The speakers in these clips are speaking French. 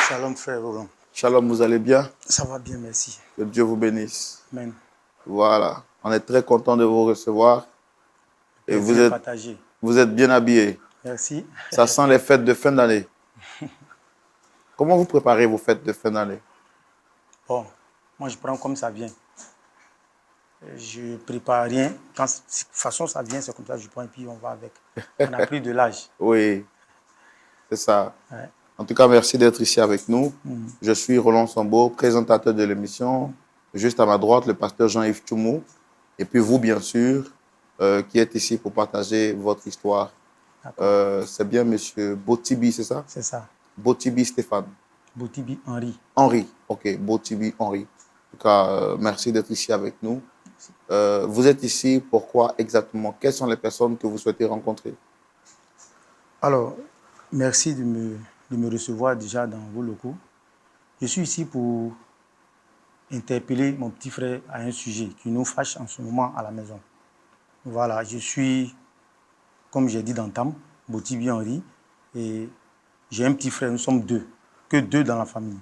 Shalom frère Roland. Shalom, vous allez bien? Ça va bien, merci. Que Dieu vous bénisse. Amen. Voilà, on est très content de vous recevoir. Et Plaisir partagé. vous êtes bien habillés. Merci. Ça sent les fêtes de fin d'année. Comment vous préparez vos fêtes de fin d'année? Bon, moi je prends comme ça vient. Je ne prépare rien. Quand de toute façon ça vient, c'est comme ça, je prends et puis on va avec. On a pris de l'âge. Oui, c'est ça. Ouais. En tout cas, merci d'être ici avec nous. Je suis Roland Sambo, présentateur de l'émission. Juste à ma droite, le pasteur Jean-Yves Tchoumou. Et puis vous, bien sûr, qui êtes ici pour partager votre histoire. C'est bien monsieur Botibi, c'est ça? C'est ça. Botibi Stéphane. Botibi Henri. Henri, ok, Botibi Henri. En tout cas, merci d'être ici avec nous. Vous êtes ici, pourquoi exactement? Quelles sont les personnes que vous souhaitez rencontrer? Alors, merci de me recevoir déjà dans vos locaux. Je suis ici pour interpeller mon petit frère à un sujet qui nous fâche en ce moment à la maison. Voilà, je suis, comme j'ai dit d'entame, Botibi Henri, et j'ai un petit frère, nous sommes deux, que deux dans la famille.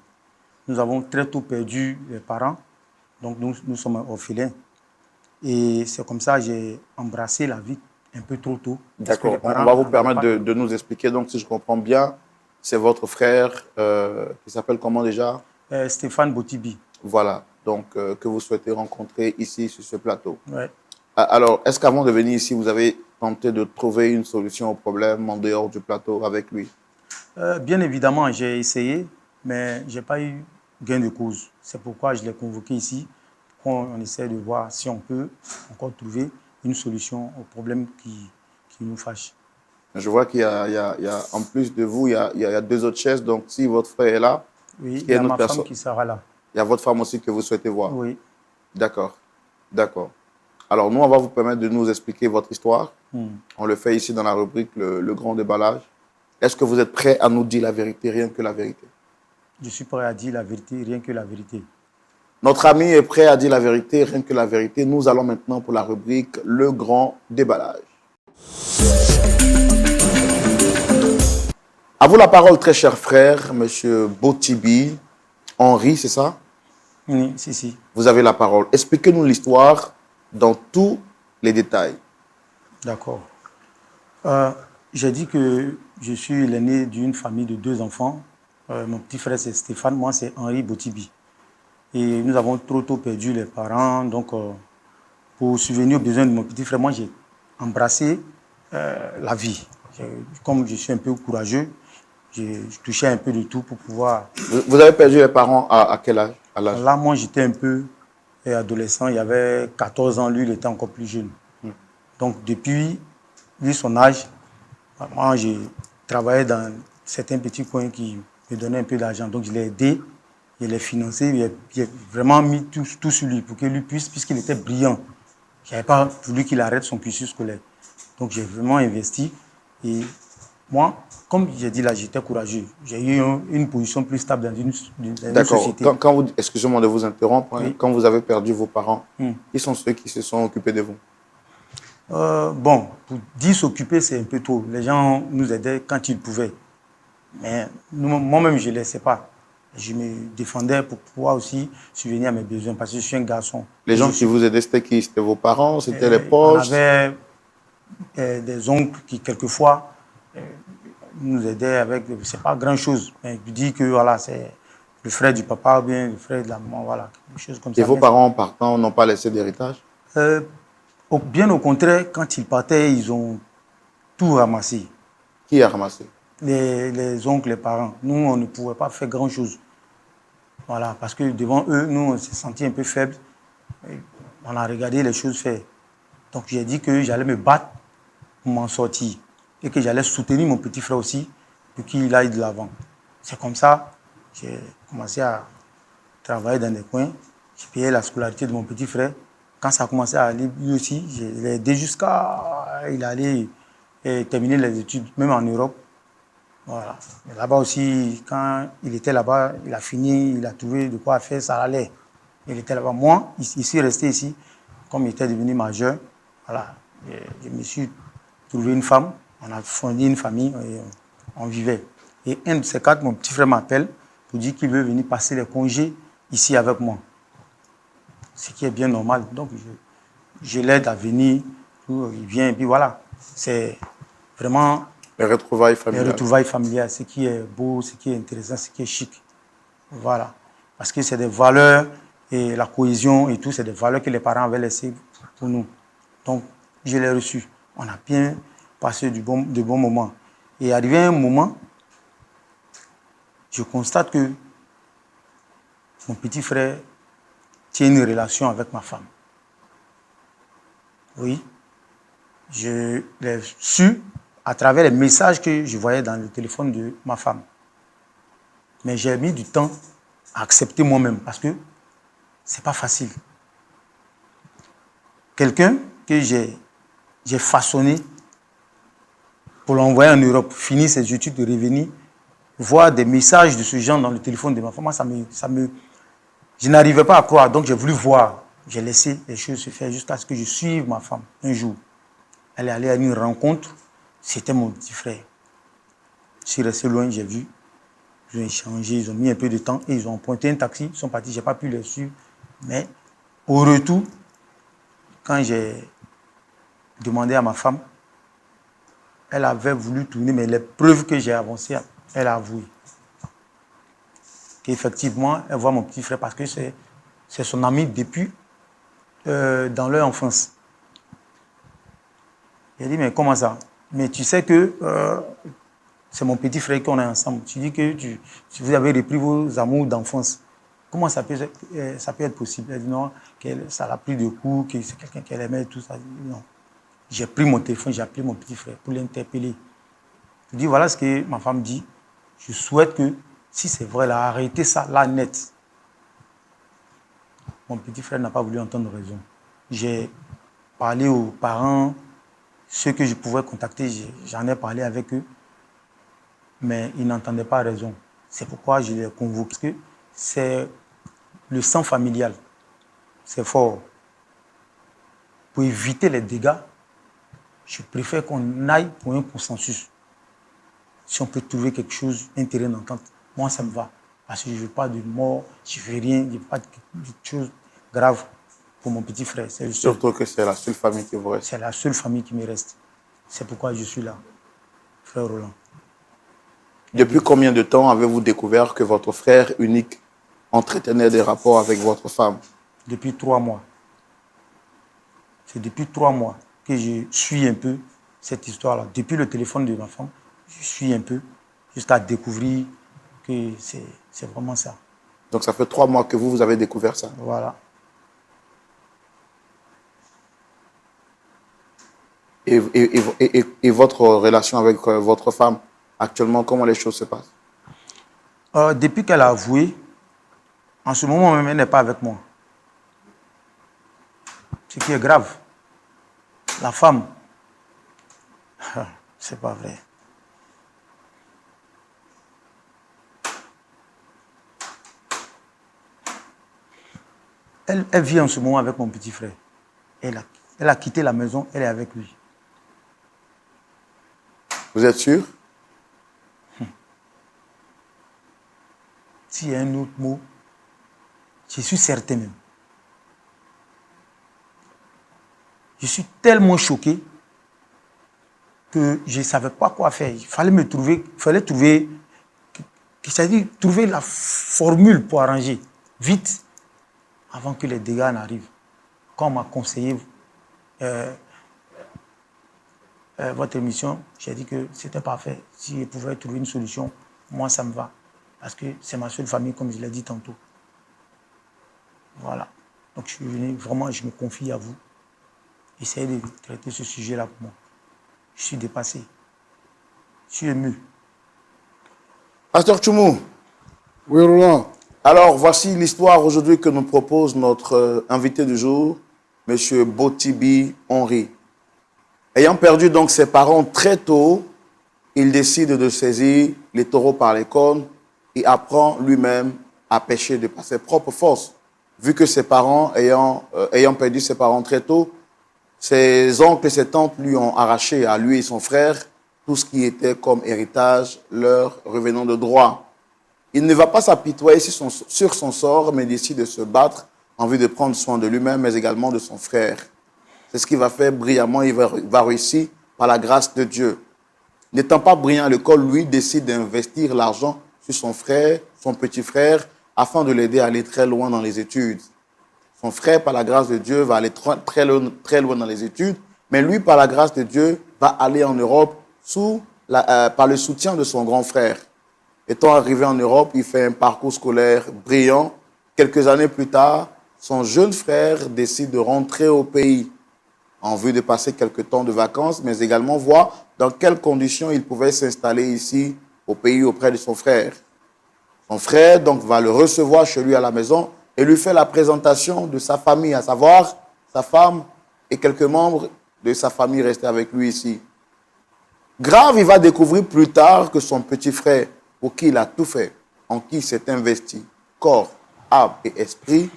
Nous avons très tôt perdu les parents, donc nous sommes orphelins. Et c'est comme ça que j'ai embrassé la vie un peu trop tôt. D'accord, on va vous permettre de nous expliquer. Donc, si je comprends bien, c'est votre frère qui s'appelle comment déjà? Stéphane Botibi. Voilà, donc que vous souhaitez rencontrer ici sur ce plateau. Ouais. Alors, est-ce qu'avant de venir ici, vous avez tenté de trouver une solution au problème en dehors du plateau avec lui? Bien évidemment, j'ai essayé, mais je n'ai pas eu gain de cause. C'est pourquoi je l'ai convoqué ici. On essaie de voir si on peut encore trouver une solution au problème qui nous fâche. Je vois qu'il y a, en plus de vous, il y a deux autres chaises. Donc, si votre frère est là, oui, il y a ma femme qui sera là. Il y a votre femme aussi que vous souhaitez voir? Oui. D'accord, d'accord. Alors, nous, on va vous permettre de nous expliquer votre histoire. On le fait ici dans la rubrique le grand déballage. Est-ce que vous êtes prêt à nous dire la vérité, rien que la vérité? Je suis prêt à dire la vérité, rien que la vérité. Notre ami est prêt à dire la vérité, rien que la vérité. Nous allons maintenant pour la rubrique le grand déballage. À vous la parole, très cher frère, monsieur Botibi Henri, c'est ça? Oui, si. Vous avez la parole. Expliquez-nous l'histoire dans tous les détails. D'accord. J'ai dit que je suis l'aîné d'une famille de 2 enfants. Mon petit frère, c'est Stéphane, moi, c'est Henri Botibi. Et nous avons trop tôt perdu les parents. Donc, pour subvenir aux besoins de mon petit frère, moi, j'ai embrassé la vie. Comme je suis un peu courageux, j'ai touché un peu de tout pour pouvoir... Vous avez perdu les parents à quel âge? Là, moi, j'étais un peu adolescent. Il y avait 14 ans. Lui, il était encore plus jeune. Donc, depuis lui, son âge, moi, j'ai travaillé dans certains petits coins qui me donnaient un peu d'argent. Donc, je l'ai aidé, je l'ai financé. J'ai vraiment mis tout sur lui pour qu'il lui puisse, puisqu'il était brillant. Je n'avais pas voulu qu'il arrête son cursus scolaire. Donc, j'ai vraiment investi. Et moi, comme j'ai dit là, j'étais courageux. J'ai eu une position plus stable dans une société. D'accord. Excusez-moi de vous interrompre. Oui. Quand vous avez perdu vos parents, qui sont ceux qui se sont occupés de vous? Bon, pour dire s'occuper, c'est un peu tôt. Les gens nous aidaient quand ils pouvaient. Mais moi-même, je ne laissais pas. Je me défendais pour pouvoir aussi subvenir à mes besoins parce que je suis un garçon. Les gens qui vous aidaient, c'était qui? C'était vos parents? C'était les poches? On avait des oncles qui, quelquefois, nous aidaient avec... C'est pas grand-chose. Mais je dis que voilà, c'est le frère du papa ou bien le frère de la maman, voilà, quelque chose comme ça. Et vos parents, partant, n'ont pas laissé d'héritage? Bien au contraire, quand ils partaient, ils ont tout ramassé. Qui a ramassé? Les oncles, les parents. Nous, on ne pouvait pas faire grand-chose. Voilà, parce que devant eux, nous, on s'est sentis un peu faibles. On a regardé les choses faire. Donc, j'ai dit que j'allais me battre pour m'en sortir. Et que j'allais soutenir mon petit frère aussi pour qu'il aille de l'avant. C'est comme ça que j'ai commencé à travailler dans des coins. J'ai payé la scolarité de mon petit frère. Quand ça a commencé à aller, lui aussi, je l'ai aidé jusqu'à... Il allait terminer les études, même en Europe. Voilà. Là-bas aussi, quand il était là-bas, il a fini, il a trouvé de quoi faire, ça allait. Il était là-bas. Moi, il suis resté ici, comme il était devenu majeur. Voilà. Je me suis trouvé une femme, on a fondé une famille et on vivait. Et un de ces 4, mon petit frère m'appelle pour dire qu'il veut venir passer les congés ici avec moi. Ce qui est bien normal. Donc, je l'aide à venir. Il vient et puis voilà. C'est vraiment Les retrouvailles les familiales. retrouvailles familiales, ce qui est beau, ce qui est intéressant, ce qui est chic. Voilà. Parce que c'est des valeurs et la cohésion et tout, c'est des valeurs que les parents avaient laissées pour nous. Donc, je l'ai reçu. On a bien passé de bons moments. Et arrivé à un moment, je constate que mon petit frère tient une relation avec ma femme. Oui. Je l'ai su à travers les messages que je voyais dans le téléphone de ma femme. Mais j'ai mis du temps à accepter moi-même parce que ce n'est pas facile. Quelqu'un que j'ai façonné pour l'envoyer en Europe, finir ses études, de revenir, voir des messages de ce genre dans le téléphone de ma femme, je n'arrivais pas à croire. Donc j'ai voulu voir. J'ai laissé les choses se faire jusqu'à ce que je suive ma femme un jour. Elle est allée à une rencontre. C'était mon petit frère. Je suis resté loin, j'ai vu. Ils ont échangé, ils ont mis un peu de temps et ils ont pointé un taxi. Ils sont partis, je n'ai pas pu les suivre. Mais au retour, quand j'ai demandé à ma femme, elle avait voulu tourner, mais les preuves que j'ai avancées, elle a avoué. Qu'effectivement, elle voit mon petit frère parce que c'est son ami depuis dans leur enfance. Elle dit, mais comment ça? Mais tu sais que c'est mon petit frère qu'on est ensemble. Tu dis que vous avez repris vos amours d'enfance. Comment ça peut être possible? Elle dit non, ça l'a pris de coups, que c'est quelqu'un qu'elle aimait et tout ça. Non. J'ai pris mon téléphone, j'ai appelé mon petit frère pour l'interpeller. Je dis, voilà ce que ma femme dit. Je souhaite que, si c'est vrai, elle a arrêté ça là net. Mon petit frère n'a pas voulu entendre raison. J'ai parlé aux parents, ceux que je pouvais contacter, j'en ai parlé avec eux, mais ils n'entendaient pas raison. C'est pourquoi je les convoque. Parce que c'est le sang familial. C'est fort. Pour éviter les dégâts, je préfère qu'on aille pour un consensus. Si on peut trouver quelque chose, un terrain d'entente, moi ça me va. Parce que je ne veux pas de mort, je ne veux rien, je ne veux pas de choses graves pour mon petit frère. Surtout que c'est la seule famille qui vous reste. C'est la seule famille qui me reste. C'est pourquoi je suis là, frère Roland. Depuis combien de temps avez-vous découvert que votre frère unique entretenait des rapports avec votre femme? Depuis 3 mois. C'est depuis 3 mois que je suis un peu cette histoire-là. Depuis le téléphone de ma femme, je suis un peu jusqu'à découvrir que c'est vraiment ça. Donc ça fait 3 mois que vous avez découvert ça. Voilà. Et votre relation avec votre femme, actuellement, comment les choses se passent? Depuis qu'elle a avoué, en ce moment même, elle n'est pas avec moi. Ce qui est grave. La femme, c'est pas vrai. Elle vit en ce moment avec mon petit frère. Elle a quitté la maison, elle est avec lui. Vous êtes sûr? S'il y a un autre mot, je suis certain même. Je suis tellement choqué que je ne savais pas quoi faire. Il fallait trouver la formule pour arranger vite avant que les dégâts n'arrivent. Quand on m'a conseillé votre émission, j'ai dit que c'était parfait. Si je pouvais trouver une solution, moi ça me va. Parce que c'est ma seule famille, comme je l'ai dit tantôt. Voilà. Donc je suis venu, vraiment, je me confie à vous. Essayez de traiter ce sujet-là pour moi. Je suis dépassé. Je suis ému. Pasteur Tchoumou. Oui, Roland. Alors, voici l'histoire aujourd'hui que nous propose notre invité du jour, M. Botibi Henry. Ayant perdu donc ses parents très tôt, il décide de saisir les taureaux par les cornes et apprend lui-même à pêcher de par ses propres forces. Vu que ses parents, ayant perdu ses parents très tôt, ses oncles et ses tantes lui ont arraché à lui et son frère tout ce qui était comme héritage leur revenant de droit. Il ne va pas s'apitoyer sur son sort, mais décide de se battre en vue de prendre soin de lui-même, mais également de son frère. C'est ce qu'il va faire brillamment. Il va réussir par la grâce de Dieu. N'étant pas brillant à l'école, lui décide d'investir l'argent sur son frère, son petit frère, afin de l'aider à aller très loin dans les études. Son frère, par la grâce de Dieu, va aller très loin dans les études, mais lui, par la grâce de Dieu, va aller en Europe par le soutien de son grand frère. Étant arrivé en Europe, il fait un parcours scolaire brillant. Quelques années plus tard, son jeune frère décide de rentrer au pays en vue de passer quelques temps de vacances, mais également voir dans quelles conditions il pouvait s'installer ici au pays auprès de son frère. Son frère donc va le recevoir chez lui à la maison et lui fait la présentation de sa famille, à savoir sa femme et quelques membres de sa famille restés avec lui ici. Grave, il va découvrir plus tard que son petit frère, pour qui il a tout fait, en qui il s'est investi, corps, âme et esprit,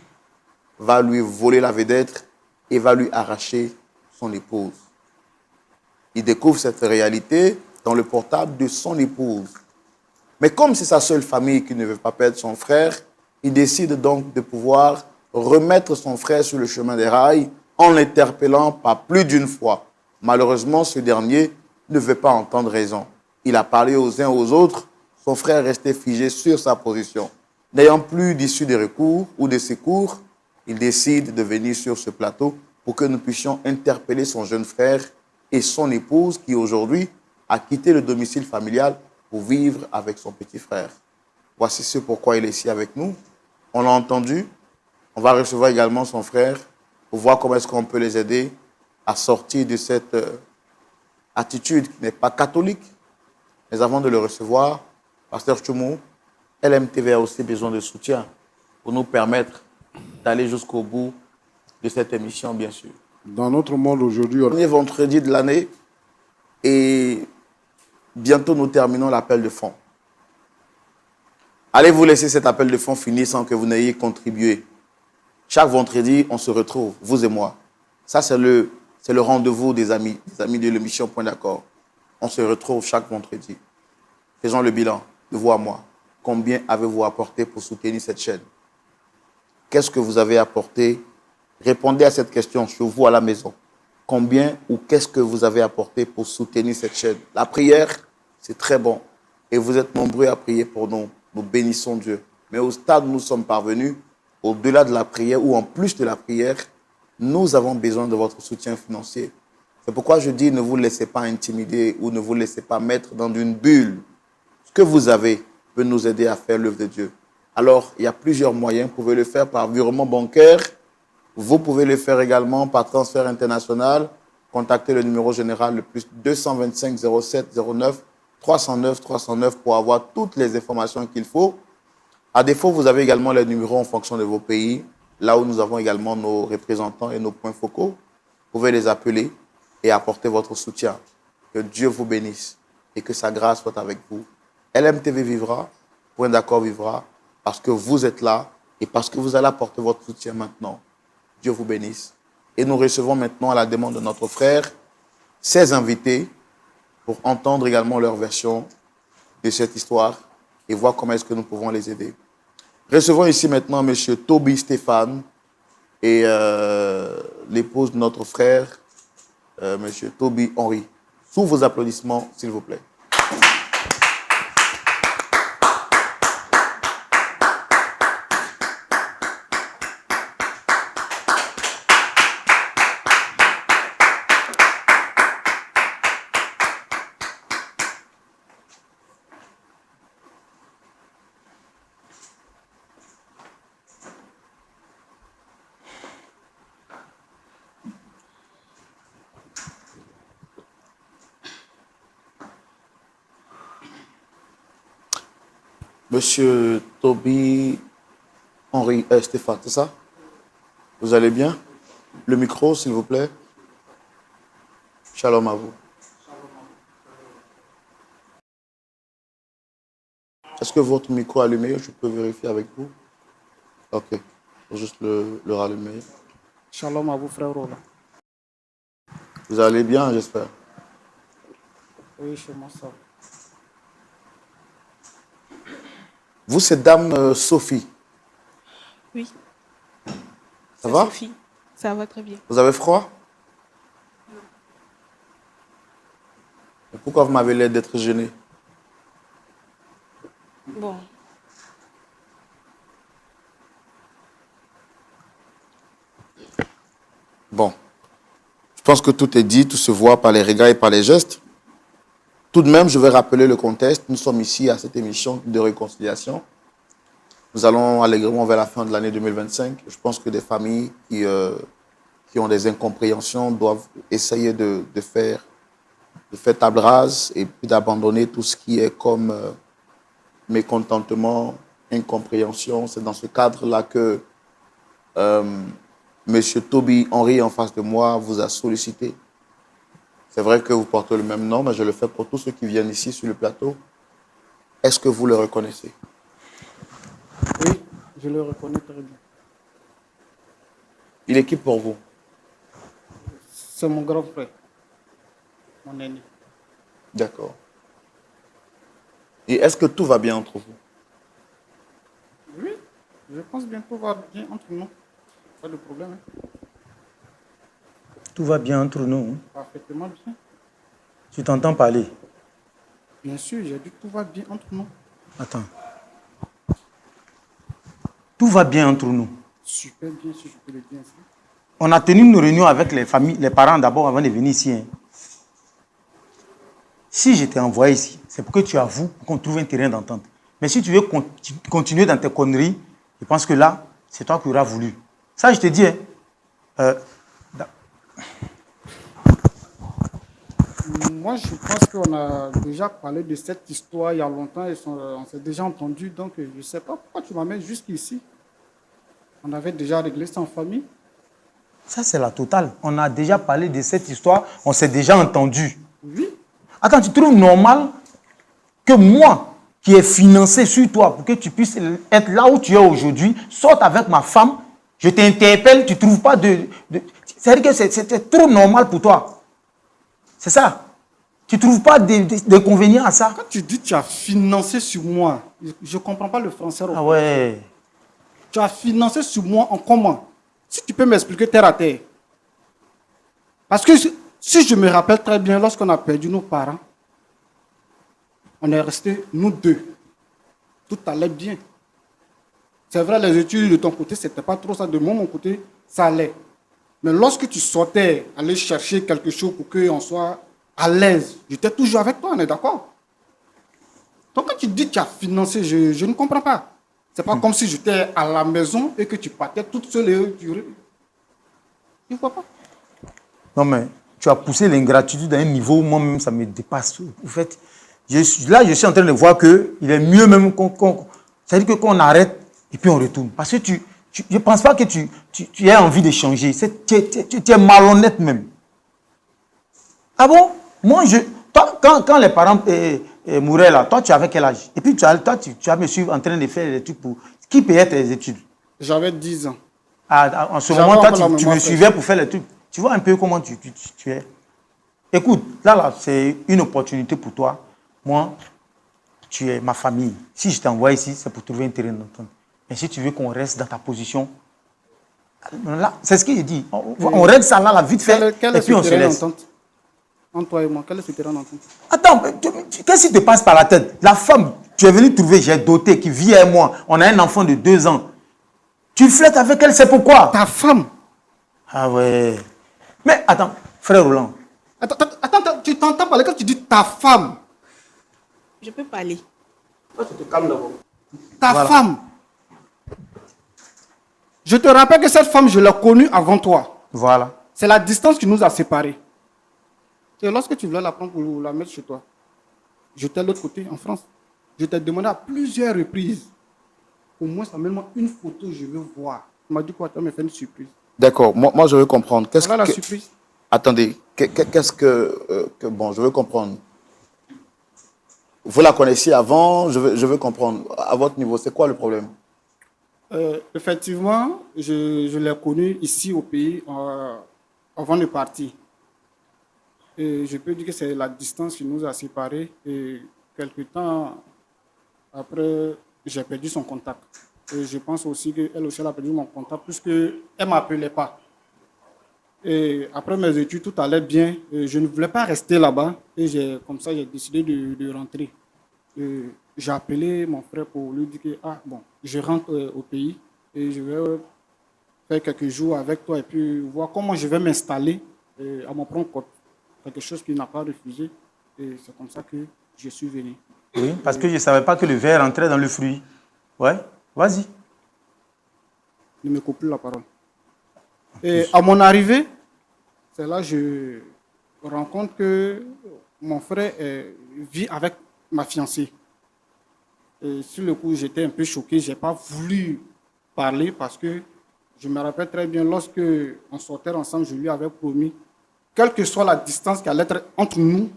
va lui voler la vedette et va lui arracher son épouse. Il découvre cette réalité dans le portable de son épouse. Mais comme c'est sa seule famille qui ne veut pas perdre son frère, il décide donc de pouvoir remettre son frère sur le chemin des rails en l'interpellant par plus d'une fois. Malheureusement, ce dernier ne veut pas entendre raison. Il a parlé aux uns aux autres, son frère restait figé sur sa position. N'ayant plus d'issue des recours ou des secours, il décide de venir sur ce plateau pour que nous puissions interpeller son jeune frère et son épouse qui aujourd'hui a quitté le domicile familial pour vivre avec son petit frère. Voici ce pourquoi il est ici avec nous. On l'a entendu. On va recevoir également son frère pour voir comment est-ce qu'on peut les aider à sortir de cette attitude qui n'est pas catholique. Mais avant de le recevoir, Pasteur Tchoumou, LMTV a aussi besoin de soutien pour nous permettre d'aller jusqu'au bout de cette émission, bien sûr. Dans notre monde aujourd'hui, Premier vendredi de l'année et bientôt nous terminons l'appel de fonds. Allez vous laisser cet appel de fonds finir sans que vous n'ayez contribué. Chaque vendredi, on se retrouve, vous et moi. Ça, c'est le rendez-vous des amis de l'émission Point d'accord. On se retrouve chaque vendredi. Faisons le bilan de vous à moi. Combien avez-vous apporté pour soutenir cette chaîne? Qu'est-ce que vous avez apporté? Répondez à cette question chez vous à la maison. Combien ou qu'est-ce que vous avez apporté pour soutenir cette chaîne? La prière, c'est très bon. Et vous êtes nombreux à prier pour nous. Nous bénissons Dieu. Mais au stade où nous sommes parvenus, au-delà de la prière ou en plus de la prière, nous avons besoin de votre soutien financier. C'est pourquoi je dis ne vous laissez pas intimider ou ne vous laissez pas mettre dans une bulle. Ce que vous avez peut nous aider à faire l'œuvre de Dieu. Alors, il y a plusieurs moyens. Vous pouvez le faire par virement bancaire. Vous pouvez le faire également par transfert international. Contactez le numéro général le plus 225 07 09 309 309 pour avoir toutes les informations qu'il faut. À défaut, vous avez également les numéros en fonction de vos pays, là où nous avons également nos représentants et nos points focaux. Vous pouvez les appeler et apporter votre soutien. Que Dieu vous bénisse et que sa grâce soit avec vous. LMTV vivra, Point d'accord vivra, parce que vous êtes là et parce que vous allez apporter votre soutien maintenant. Dieu vous bénisse. Et nous recevons maintenant, à la demande de notre frère, 16 invités pour entendre également leur version de cette histoire et voir comment est-ce que nous pouvons les aider. Recevons ici maintenant M. Toby Stéphane et l'épouse de notre frère, M. Toby Henry. Sous vos applaudissements, s'il vous plaît. Monsieur Toby Henry Stéphane, c'est ça? Vous allez bien? Le micro, s'il vous plaît. Shalom à vous. Est-ce que votre micro est allumé? Je peux vérifier avec vous? Ok. Il faut juste le rallumer. Shalom à vous, frère Roland. Vous allez bien, j'espère? Oui, chez moi, ça. Vous, c'est Dame Sophie. Oui. Ça va? Sophie. Ça va très bien. Vous avez froid? Et pourquoi vous m'avez l'air d'être gêné? Bon. Bon. Je pense que tout est dit, tout se voit par les regards et par les gestes. Tout de même, je vais rappeler le contexte. Nous sommes ici à cette émission de réconciliation. Nous allons allègrement vers la fin de l'année 2025. Je pense que des familles qui ont des incompréhensions doivent essayer de faire table rase et puis d'abandonner tout ce qui est comme mécontentement, incompréhension. C'est dans ce cadre-là que M. Toby Henry, en face de moi, vous a sollicité. C'est vrai que vous portez le même nom, mais je le fais pour tous ceux qui viennent ici sur le plateau. Est-ce que vous le reconnaissez? Oui, je le reconnais très bien. Il est qui pour vous? C'est mon grand frère, mon aîné. D'accord. Et est-ce que tout va bien entre vous? Oui, je pense bien tout va bien entre nous. Pas de problème. Hein. Tout va bien entre nous. Hein. Parfaitement bien. Tu t'entends parler? Bien sûr, j'ai dit tout va bien entre nous. Attends. Tout va bien entre nous. Super bien, si je peux le dire ainsi. On a tenu une réunion avec les familles, les parents d'abord avant de venir ici. Hein. Si je t'ai envoyé ici, c'est pour que tu avoues qu'on trouve un terrain d'entente. Mais si tu veux continuer dans tes conneries, je pense que là, c'est toi qui auras voulu. Ça, je te dis. Hein, Moi, je pense qu'on a déjà parlé de cette histoire il y a longtemps et on s'est déjà entendu. Donc, je ne sais pas pourquoi tu m'amènes jusqu'ici. On avait déjà réglé ça en famille. ça, c'est la totale. On a déjà parlé de cette histoire, on s'est déjà entendu. Oui. Attends, tu trouves normal que moi, qui ai financé sur toi pour que tu puisses être là où tu es aujourd'hui, sorte avec ma femme, je t'interpelle, tu ne trouves pas de... C'est-à-dire que c'est trop normal pour toi. C'est ça. Tu ne trouves pas d'inconvénient à ça? Quand tu dis que tu as financé sur moi, je ne comprends pas le français. Ah ouais. Tu as financé sur moi en comment? Si tu peux m'expliquer terre à terre. Parce que si je me rappelle très bien, lorsqu'on a perdu nos parents, on est restés, nous deux. Tout allait bien. C'est vrai, les études de ton côté, ce n'était pas trop ça. De mon côté, ça allait. Mais lorsque tu sortais, aller chercher quelque chose pour qu'on soit à l'aise, j'étais toujours avec toi, on est d'accord? Donc quand tu dis que tu as financé, je ne comprends pas. C'est pas comme si j'étais à la maison et que tu partais toute seule et tu... Je ne vois pas. Non, mais tu as poussé l'ingratitude à un niveau, moi-même, ça me dépasse. En fait, je suis en train de voir qu'il est mieux même c'est-à-dire qu'on arrête et puis on retourne. Parce que je ne pense pas que tu aies envie de changer. Tu es malhonnête même. Ah bon? Moi, toi, quand les parents mouraient là, toi, tu avais quel âge? Et puis, tu as me suivre en train de faire des trucs pour... Qui payait tes études? J'avais 10 ans. Ah, en ce moment, toi, tu me suivais pour faire les trucs. Tu vois un peu comment tu es. Écoute, là, c'est une opportunité pour toi. Moi, tu es ma famille. Si je t'envoie ici, c'est pour trouver un terrain d'entente. Mais si tu veux qu'on reste dans ta position, là, c'est ce qu'il dit. On règle ça là, vite fait, et puis on se laisse. Entre toi et moi, quel est ce terrain d'entente? Attends, qu'est-ce qui te passe par la tête? La femme, tu es venu trouver, j'ai doté, qui vit avec moi. On a un enfant de 2 ans. Tu flirtes avec elle, c'est pourquoi? Ta femme. Ah ouais. Mais attends, frère Roland. Attends, tu t'entends parler quand tu dis ta femme. Je peux parler. Toi, tu te calmes d'abord. Ta femme. Je te rappelle que cette femme, je l'ai connue avant toi. Voilà. C'est la distance qui nous a séparés. Et lorsque tu voulais la prendre pour la mettre chez toi, j'étais de l'autre côté, en France. Je t'ai demandé à plusieurs reprises. Au moins, amène-moi une photo, je veux voir. Tu m'as dit quoi? Tu vas me faire une surprise. D'accord, moi je veux comprendre. Voilà la surprise. Attendez, qu'est-ce que... Bon, je veux comprendre. Vous la connaissiez avant, je veux comprendre. À votre niveau, c'est quoi le problème? Effectivement, je l'ai connue ici au pays avant de partir. Et je peux dire que c'est la distance qui nous a séparés. Et quelque temps après, j'ai perdu son contact. Et je pense aussi qu'elle aussi elle a perdu mon contact puisqu'elle ne m'appelait pas. Et après mes études, tout allait bien. Et je ne voulais pas rester là-bas. Et comme ça, j'ai décidé de rentrer. Et j'ai appelé mon frère pour lui dire que je rentre au pays et je vais faire quelques jours avec toi et puis voir comment je vais m'installer à mon propre compte. Quelque chose qu'il n'a pas refusé. Et c'est comme ça que je suis venu. Oui, parce que je ne savais pas que le verre entrait dans le fruit. Ouais, vas-y. Ne me coupe plus la parole. Et à mon arrivée, c'est là que je rencontre que mon frère vit avec ma fiancée. Et sur le coup, j'étais un peu choqué. Je n'ai pas voulu parler parce que je me rappelle très bien, lorsque on sortait ensemble, je lui avais promis, quelle que soit la distance qui allait être entre nous,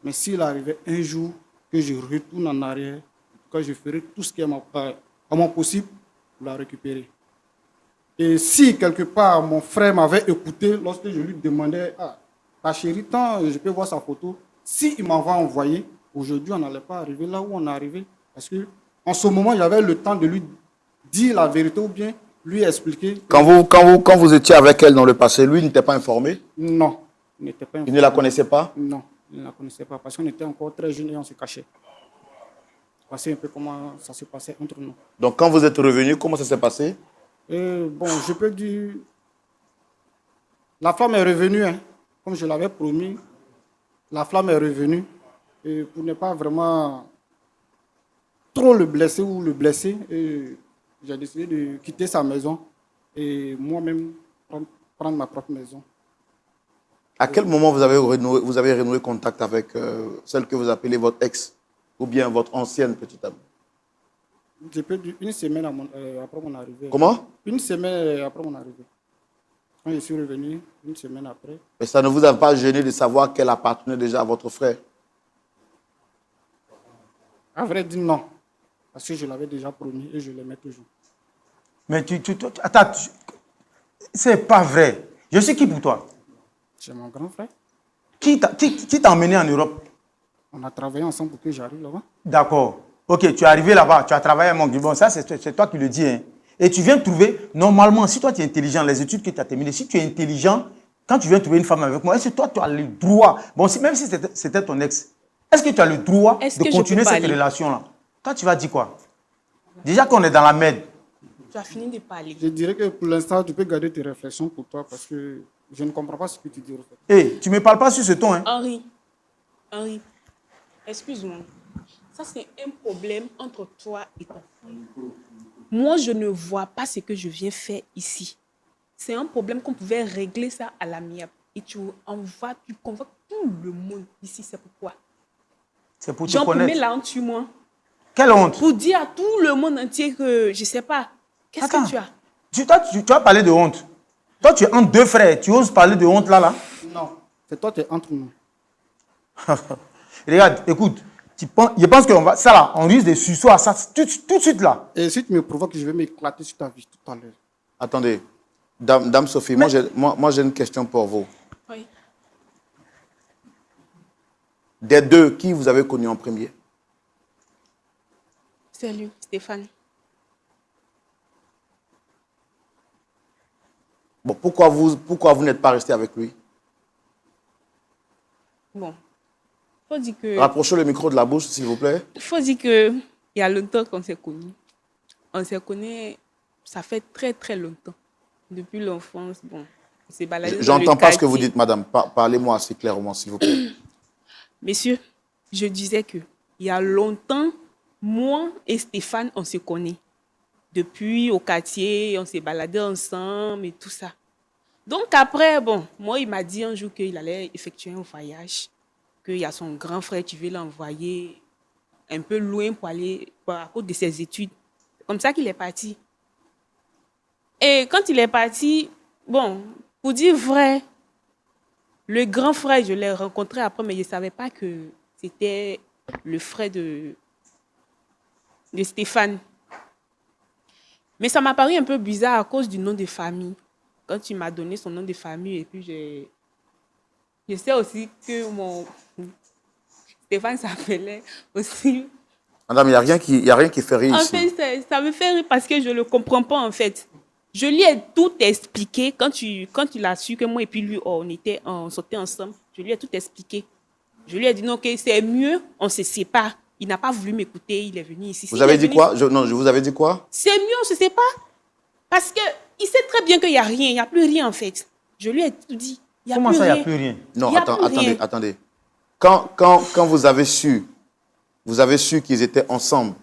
mais s'il arrivait un jour que je retourne en arrière, que je ferai tout ce qui est à mon possible pour la récupérer. Et si quelque part mon frère m'avait écouté lorsque je lui demandais ta chérie, tant je peux voir sa photo, s'il m'avait envoyé, aujourd'hui on n'allait pas arriver là où on est arrivé. Parce qu'en ce moment, j'avais le temps de lui dire la vérité ou bien lui expliquer. Quand vous étiez avec elle dans le passé, lui n'était pas informé? Non, il n'était pas informé. Il ne la connaissait pas? Non, il ne la connaissait pas parce qu'on était encore très jeunes et on se cachait. Voici un peu comment ça se passait entre nous. Donc quand vous êtes revenu, comment ça s'est passé? Je peux dire, la flamme est revenue, hein, comme je l'avais promis. La flamme est revenue. Et pour ne pas vraiment trop le blesser ou le blesser, j'ai décidé de quitter sa maison et moi-même prendre ma propre maison. À quel moment vous avez renoué contact avec celle que vous appelez votre ex ou bien votre ancienne petite amie? J'ai perdu une semaine après mon arrivée. Comment? Une semaine après mon arrivée. Quand je suis revenu, une semaine après. Mais ça ne vous a pas gêné de savoir qu'elle appartenait déjà à votre frère? À vrai dire, non. Parce que je l'avais déjà promis et je l'aimais toujours. Mais attends, c'est pas vrai. Je suis qui pour toi? C'est mon grand frère. Qui t'a emmené en Europe? On a travaillé ensemble pour que j'arrive là-bas. D'accord. Ok, tu es arrivé là-bas, tu as travaillé à Mangue. Bon, ça, c'est toi qui le dis. Hein. Et tu viens trouver, normalement, si toi tu es intelligent, les études que tu as terminées, si tu es intelligent, quand tu viens trouver une femme avec moi, est-ce que toi tu as le droit, bon, même si c'était ton ex, est-ce que tu as le droit de continuer cette relation-là? Toi, tu vas dire quoi? Déjà qu'on est dans la merde. Tu as fini de parler. Je dirais que pour l'instant, tu peux garder tes réflexions pour toi parce que je ne comprends pas ce que tu dis. Hé, tu ne me parles pas sur ce ton. Hein? Henri, excuse-moi. Ça, c'est un problème entre toi et ton frère. Moi, je ne vois pas ce que je viens faire ici. C'est un problème qu'on pouvait régler ça à l'amiable. Et tu convoques tout le monde ici. C'est pourquoi? C'est pour te connaître. Jean, la honte sur moi. Quelle honte? Pour dire à tout le monde entier que je ne sais pas. Qu'est-ce que tu as? Tu as parlé de honte. Toi, tu es entre deux frères. Tu oses parler de honte là? Non, c'est toi, tu es entre nous. Regarde, écoute. Je pense qu'on va. Ça là, on risque de sursaut à ça tout de suite là. Et si tu me provoques, je vais m'éclater sur ta vie tout à l'heure. Attendez. Dame Sophie, moi j'ai une question pour vous. Oui. Des deux, qui vous avez connu en premier? C'est lui, Stéphane. Bon, pourquoi vous n'êtes pas resté avec lui? Bon. Faut dire que... Rapprochez le micro de la bouche, s'il vous plaît. Il faut dire qu'il y a longtemps qu'on s'est connus. On s'est connus, ça fait très très longtemps. Depuis l'enfance, bon, on s'est baladé dans le J'entends pas ce que vous quartier. dites, madame. Parlez-moi assez clairement, s'il vous plaît. Messieurs, je disais qu'il y a longtemps, moi et Stéphane, on se connaît. Depuis au quartier, on s'est baladé ensemble et tout ça. Donc après, bon, moi, il m'a dit un jour qu'il allait effectuer un voyage, qu'il y a son grand frère qui veut l'envoyer un peu loin pour aller à cause de ses études. C'est comme ça qu'il est parti. Et quand il est parti, bon, pour dire vrai, le grand frère, je l'ai rencontré après, mais je ne savais pas que c'était le frère de Stéphane. Mais ça m'a paru un peu bizarre à cause du nom de famille. Quand tu m'as donné son nom de famille, et puis je sais aussi que mon Stéphane s'appelait aussi Madame, il n'y a rien qui fait rire En ici. fait, ça me fait rire parce que je ne le comprends pas, en fait. Je lui ai tout expliqué quand il a su que moi et puis lui, on sortait ensemble. Je lui ai tout expliqué. Je lui ai dit non, que c'est mieux, on se sépare. Il n'a pas voulu m'écouter, il est venu ici. Vous avez dit quoi? Non, je vous avais dit quoi? C'est mieux, on se sépare. Parce qu'il sait très bien qu'il n'y a rien, il n'y a plus rien en fait. Je lui ai tout dit. Il y a Comment plus ça, il rien. n'y a plus rien? Non, Il y a plus rien. attendez. Quand vous avez su qu'ils étaient ensemble,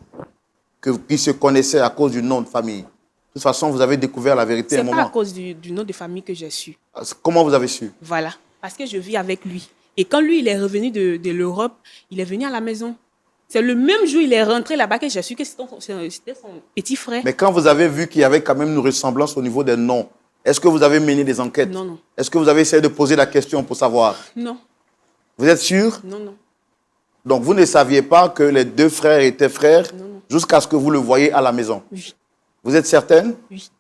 qu'ils se connaissaient à cause du nom de famille. De toute façon, vous avez découvert la vérité à un C'est moment. pas à cause du nom de famille que j'ai su. Comment vous avez su? Voilà. Parce que je vis avec lui. Et quand lui, il est revenu de l'Europe, il est venu à la maison. C'est le même jour il est rentré là-bas que j'ai su que c'était son petit frère. Mais quand vous avez vu qu'il y avait quand même une ressemblance au niveau des noms, est-ce que vous avez mené des enquêtes? Non, non. Est-ce que vous avez essayé de poser la question pour savoir? Non, Vous êtes sûr? non, non. Donc vous ne saviez pas que les deux frères étaient frères Non, non. jusqu'à ce que vous le voyez à la maison? Oui, Vous êtes certaine? oui.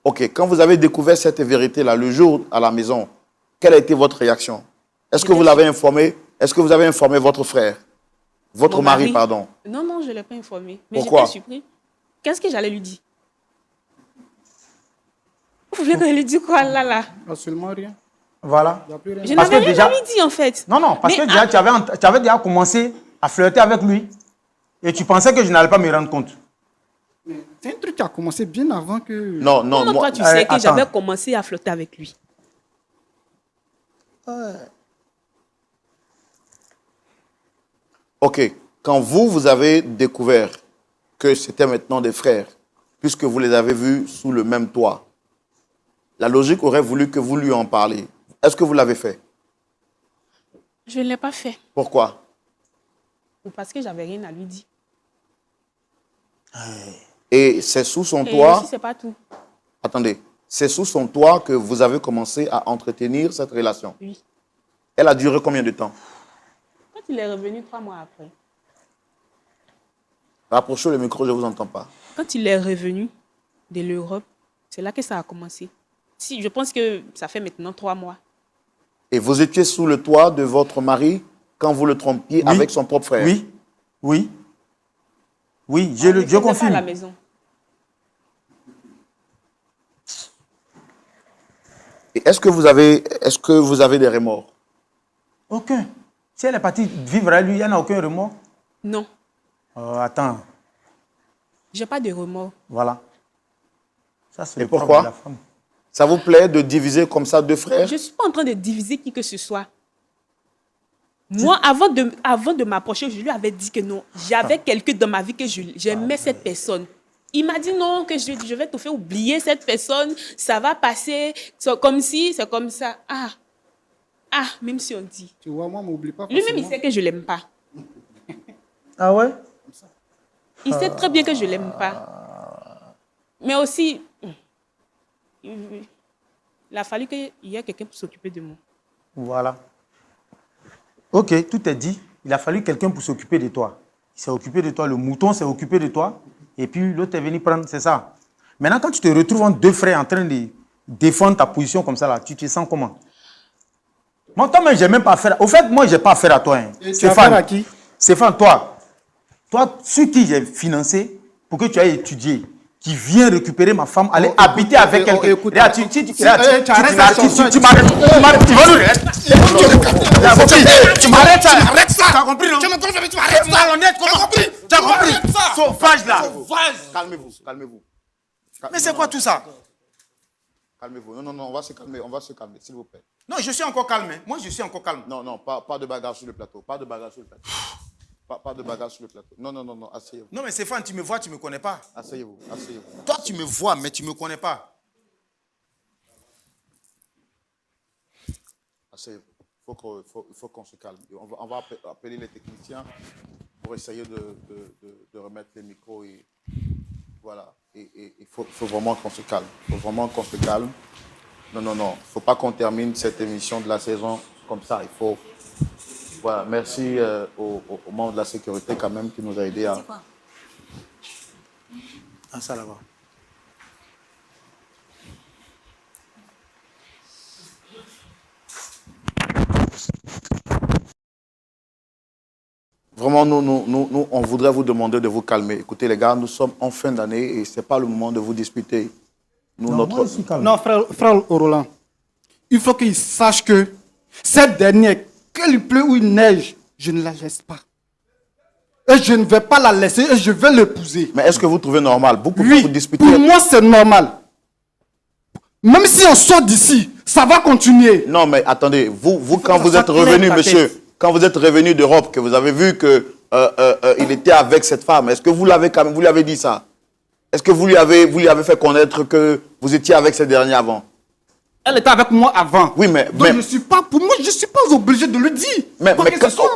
Ok, quand vous avez découvert cette vérité-là, le jour à la maison, quelle a été votre réaction? Est-ce que vous l'avez informé? Est-ce que vous avez informé votre frère? Votre Mon mari, pardon. Non, non, je ne l'ai pas informé. Mais Pourquoi? j'étais surpris. Qu'est-ce que j'allais lui dire? Vous voulez que je lui dise quoi là? Absolument rien. Voilà. Il n'y a plus rien. Je Parce n'avais que rien à déjà- lui dire en fait. Non, non, parce Mais que déjà, tu avais déjà commencé à flirter avec lui et tu pensais que je n'allais pas me rendre compte. C'est un truc qui a commencé bien avant que... Non, non, Comment moi, toi tu sais que attends. j'avais commencé à flotter avec lui? ok, quand vous avez découvert que c'était maintenant des frères, puisque vous les avez vus sous le même toit, la logique aurait voulu que vous lui en parliez. Est-ce que vous l'avez fait? Je ne l'ai pas fait. Pourquoi? Ou parce que j'avais rien à lui dire. Et c'est sous son Et toit, aussi, c'est pas tout. attendez, c'est sous son toit que vous avez commencé à entretenir cette relation. Oui. Elle a duré combien de temps? Quand il est revenu 3 mois après. Rapprochez le micro, je ne vous entends pas. Quand il est revenu de l'Europe, c'est là que ça a commencé. Si, je pense que ça fait maintenant 3 mois. Et vous étiez sous le toit de votre mari quand vous le trompiez Oui. avec son propre frère? Oui, oui. Oui, On ne je faisait pas à confirme. la maison. Et est-ce que vous avez des remords? Aucun. Si elle est partie vivre avec lui, elle n'a aucun remords. Non, Attends, j'ai pas de remords. voilà. Ça, c'est Et le propre pourquoi? de la femme. Ça vous plaît de diviser comme ça deux frères? Je ne suis pas en train de diviser qui que ce soit. Moi, avant de m'approcher, je lui avais dit que non. J'avais quelqu'un dans ma vie que j'aimais cette personne. Il m'a dit non, que je vais te faire oublier cette personne. Ça va passer. C'est comme si, c'est comme ça. Ah, même si on dit. Tu vois, moi, m'oublie pas Lui-même, il facilement. sait que je ne l'aime pas. Ah ouais? Il sait très bien que je ne l'aime pas. Mais aussi, il a fallu qu'il y ait quelqu'un pour s'occuper de moi. Voilà. Ok, tout est dit. Il a fallu quelqu'un pour s'occuper de toi. Il s'est occupé de toi, le mouton s'est occupé de toi, et puis l'autre est venu prendre, c'est ça. Maintenant, quand tu te retrouves en deux frères en train de défendre ta position comme ça, là, tu te sens comment? Moi, toi-même, j'ai même pas affaire. Au fait, moi, j'ai pas affaire à toi. Hein. Et tu as affaire à qui? Stéphane, toi, sur qui j'ai financé pour que tu ailles étudier, qui vient récupérer ma femme, aller habiter avec quelqu'un. écoute, Regarde, tu m'arrêtes, tu m'arrêtes, arrête ça. Tu as compris, non? Tu m'arrêtes, malhonnête, comment? Tu as compris? Sauvage, là. Calmez-vous, calmez-vous. Mais c'est quoi tout ça? Calmez-vous. Non, on va se calmer, s'il vous plaît. Non, je suis encore calme. Moi, je suis encore calme. Non, pas de bagarre sur le plateau. Pas de bagarre sur le plateau. Pas de bagarre sur le plateau. Non, asseyez-vous. Non, mais Stéphane, tu me vois, tu ne me connais pas. Asseyez-vous. Toi, tu me vois, mais tu ne me connais pas. Asseyez-vous. Il faut qu'on se calme. On va appeler les techniciens pour essayer de remettre les micros. Et voilà. Et il faut vraiment qu'on se calme. Non. Il ne faut pas qu'on termine cette émission de la saison comme ça. Il faut... Voilà. Merci aux membres de la sécurité quand même qui nous a aidés à... Ah, ça là-bas. Vraiment, nous, on voudrait vous demander de vous calmer. Écoutez, les gars, nous sommes en fin d'année et ce n'est pas le moment de vous disputer. Nous, Non, moi, je suis calme. Non, frère Roland, il faut qu'il sache que cette dernière, qu'il pleut ou il neige, je ne la laisse pas. Et je ne vais pas la laisser et je vais l'épouser. Mais est-ce que vous trouvez normal? Vous pouvez Oui, vous disputer. pour moi c'est normal. Même si on sort d'ici, ça va continuer. Non, mais attendez, vous quand que vous ça êtes claire revenu, ta monsieur, tête. quand vous êtes revenu d'Europe, que vous avez vu que il était avec cette femme, est-ce que vous l'avez quand même, vous lui avez dit ça? Est-ce que vous lui avez fait connaître que vous étiez avec cette dernière avant? Elle était avec moi avant. Oui, mais Donc pour moi, je ne suis pas obligé de le dire.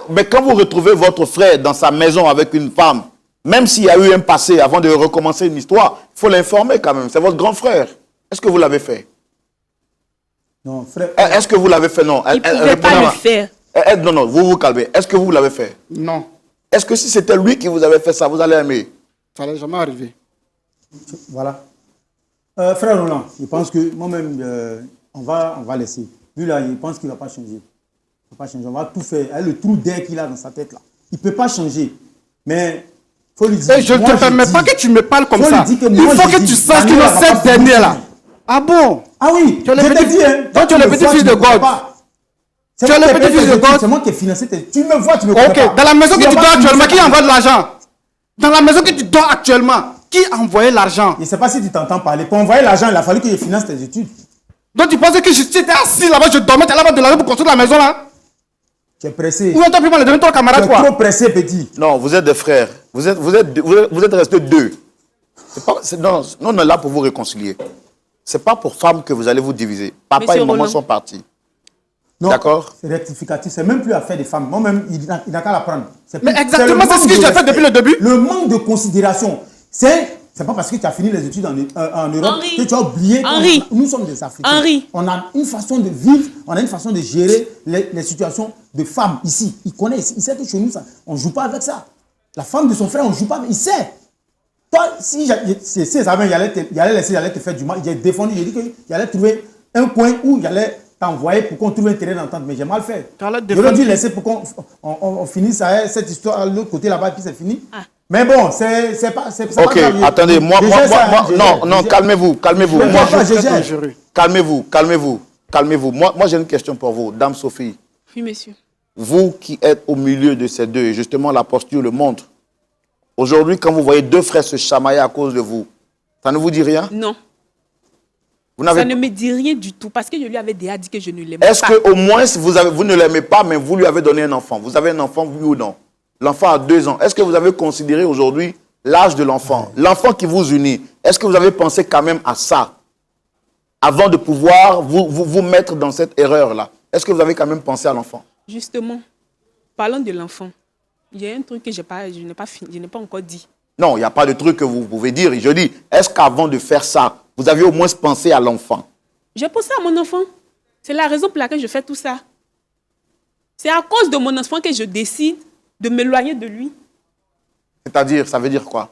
mais quand vous retrouvez votre frère dans sa maison avec une femme, même s'il y a eu un passé avant de recommencer une histoire, il faut l'informer quand même. C'est votre grand frère. Est-ce que vous l'avez fait? Non, frère. Est-ce que vous l'avez fait? Non. Il ne pouvait pas le faire. Non, vous vous calmez. Est-ce que vous l'avez fait? Non, Est-ce que si c'était lui qui vous avait fait ça, vous allez aimer? ça n'allait jamais arriver. Voilà. Frère Roland, je pense que moi-même, on va laisser. Lui là, il pense qu'il ne va pas changer. Il ne va pas changer. On va tout faire. Avec le trou d'air qu'il a dans sa tête là. Il ne peut pas changer. Mais il faut lui dire. Et je ne te permets pas que tu me parles comme ça. Il faut que tu saches que cette dernière là. Ah bon? Ah oui, Tu es le je petit- te dis, hein, donc tu es le petit-fils de God. C'est Tu es moi le qui ai petit-fils payé de tes études, God. c'est moi qui ai financé tes... Tu me vois, tu me connais Ok, pas. dans la maison Tu que tu vas dors pas actuellement, financer qui ta envoie de vie. l'argent? Dans la maison que tu dors actuellement, qui a envoyé l'argent? Je ne sais pas si tu t'entends parler. Pour envoyer l'argent, il a fallu que je finance tes études. Donc tu penses que j'étais assis là-bas, je dormais, tu allais avoir de l'argent pour construire la maison là? Tu es pressé. Ou on t'a pris par les devant camarade Tu es quoi? trop pressé, petit. Non, vous êtes des frères. Vous êtes restés deux. Non, on est là pour vous réconcilier. Ce n'est pas pour femmes que vous allez vous diviser. Papa Monsieur et maman Roland. sont partis. Non, D'accord. c'est rectificatif. C'est même plus affaire des femmes. Moi-même, il n'a qu'à la prendre. Mais plus- exactement, le c'est ce manque que de j'ai fait respect. depuis le début. Le manque de considération. C'est pas parce que tu as fini les études en Europe Henri. que tu as oublié que Henri. nous sommes des Africains. Henri. On a une façon de vivre, on a une façon de gérer les situations de femmes ici. Il connaît, il sait que chez nous, ça, on ne joue pas avec ça. La femme de son frère, on ne joue pas avec. Il sait. Toi, si il allait te faire du mal, j'ai défendu, j'ai dit qu'il allait trouver un coin où il allait t'envoyer pour qu'on trouve un terrain d'entente. Mais j'ai mal fait. Tu allais J'aurais défendre dû qui? laisser pour qu'on finisse cette histoire de l'autre côté là-bas, puis c'est fini. Ah. Mais bon, c'est pas Ok, grave. attendez, Je gère ça, je gère, non, je gère. calmez-vous. Je Moi, gère pas, je je gère. vais gérer. Calmez-vous. Moi, j'ai une question pour vous, Dame Sophie. Oui, monsieur. Vous qui êtes au milieu de ces deux, et justement la posture le montre. Aujourd'hui, quand vous voyez deux frères se chamailler à cause de vous, ça ne vous dit rien? Non. Vous Ça n'avez ne me dit rien du tout parce que je lui avais déjà dit que je ne l'aimais pas. Est-ce qu'au moins, vous ne l'aimez pas, mais vous lui avez donné un enfant? Vous avez un enfant, oui ou non? L'enfant a 2 ans. Est-ce que vous avez considéré aujourd'hui l'âge de l'enfant? L'enfant qui vous unit, est-ce que vous avez pensé quand même à ça? Avant de pouvoir vous mettre dans cette erreur-là. Est-ce que vous avez quand même pensé à l'enfant? Justement, parlons de l'enfant. Il y a un truc que je n'ai pas encore dit. Non, il n'y a pas de truc que vous pouvez dire. Je dis, est-ce qu'avant de faire ça, vous avez au moins pensé à l'enfant? J'ai pensé à mon enfant. C'est la raison pour laquelle je fais tout ça. C'est à cause de mon enfant que je décide de m'éloigner de lui. C'est-à-dire, ça veut dire quoi?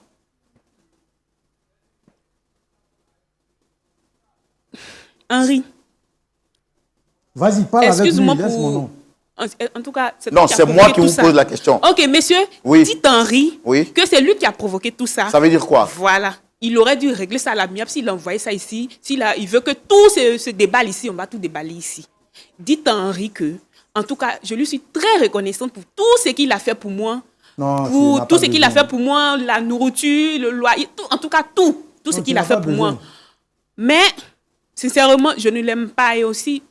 Henri, Vas-y, parle avec lui, excuse-moi laisse mon nom. En tout cas, c'est Non, toi qui as c'est moi provoqué qui tout vous ça. pose la question. Ok, monsieur, Oui. dites Henri Oui. que c'est lui qui a provoqué tout ça. Ça veut dire quoi? Voilà. Il aurait dû régler ça à l'amiable s'il a envoyé ça ici. Il veut que tout se déballe ici, on va tout déballer ici. Dites à Henri que, en tout cas, je lui suis très reconnaissante pour tout ce qu'il a fait pour moi. Non, tu Pour n'as tout pas ce qu'il a besoin. fait pour moi, la nourriture, le loyer, tout, en tout cas tout ce Non, qu'il tu a n'as fait pas pour besoin. moi. Mais, sincèrement, je ne l'aime pas. Et aussi,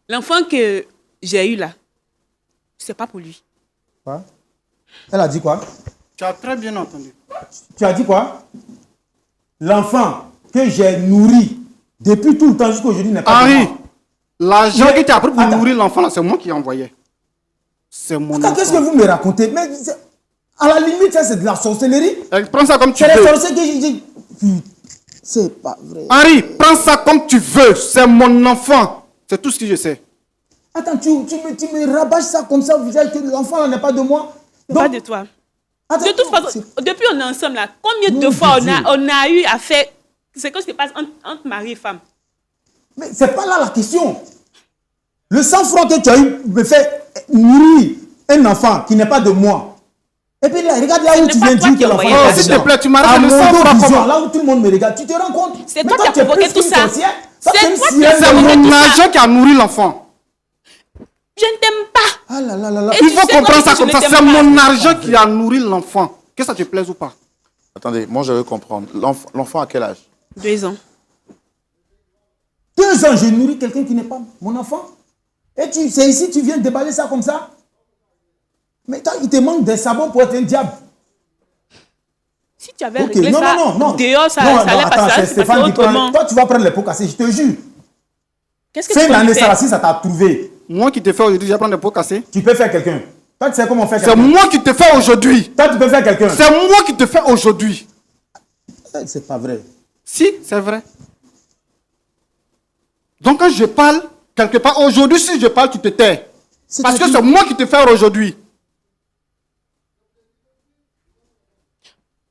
l'enfant que j'ai eu là, c'est pas pour lui. Quoi? Elle a dit quoi? Tu as très bien entendu. Tu as dit quoi? L'enfant que j'ai nourri depuis tout le temps jusqu'à aujourd'hui n'est pas de Henri, moi. l'argent que tu as pris pour Attends. nourrir l'enfant là, c'est moi qui envoyais. C'est mon Attends, qu'est-ce que enfant. vous me racontez? Mais à la limite, ça c'est de la sorcellerie. Prends ça comme tu C'est les veux. sorciers que j'ai. Putain, c'est pas vrai. Henri, prends ça comme tu veux. C'est mon enfant. C'est tout ce que je sais. Attends, tu me rabâches ça comme ça au visage que l'enfant là n'est pas de moi. C'est pas de toi. Attends, De toute façon, c'est- depuis on est ensemble là, combien Mon de fois Dieu. on a eu à faire ce que se passe entre mari et femme? Mais c'est pas là la question. Le sang-froid que tu as eu me fait nourrir un enfant qui n'est pas de moi. Et puis là, regarde là Ce où n'est tu pas viens toi dire qui que l'enfant envoyais est la pas S'il te dedans. plaît, tu m'arrêtes À le mon sang, pas vision, comment. là où tout le monde me regarde, tu te rends compte? C'est Mais toi qui as tu es provoqué plus tout qu'une ça. sorcière. C'est Toi, tu es toi une qui as sirène. C'est provoqué mon tout ça. argent qui a nourri l'enfant. Je ne t'aime pas. Ah là là là là. Et Il tu faut sais comprendre très ça bien comme que ça. je ne C'est t'aime pas. mon argent qui a nourri l'enfant. Que ça te plaise ou pas? Attendez, moi je veux comprendre. L'enfant à quel âge? 2 ans. 2 ans, je nourris quelqu'un qui n'est pas mon enfant. Et c'est ici, tu viens déballer ça comme ça. Mais toi, il te manque des sabots pour être un diable. Si tu avais Ok, réglé non, ça non, non, non. dehors, ça Non, allait non, attends, c'est passer Stéphane qui prend. autrement. Toi, tu vas prendre les pots cassés, je te jure. Qu'est-ce que tu Fin peux d'année, lui ça, faire? là, si ça t'a trouvé, Moi qui te fais aujourd'hui, je vais prendre des pots cassés. tu peux faire quelqu'un. Toi, tu sais comment faire C'est quelqu'un. moi qui te fais aujourd'hui. Toi, tu peux faire quelqu'un. C'est moi qui te fais aujourd'hui. C'est pas vrai. Si, c'est vrai. Donc quand je parle, quelque part, aujourd'hui, si je parle, tu te tais. Parce que c'est moi qui te fais aujourd'hui.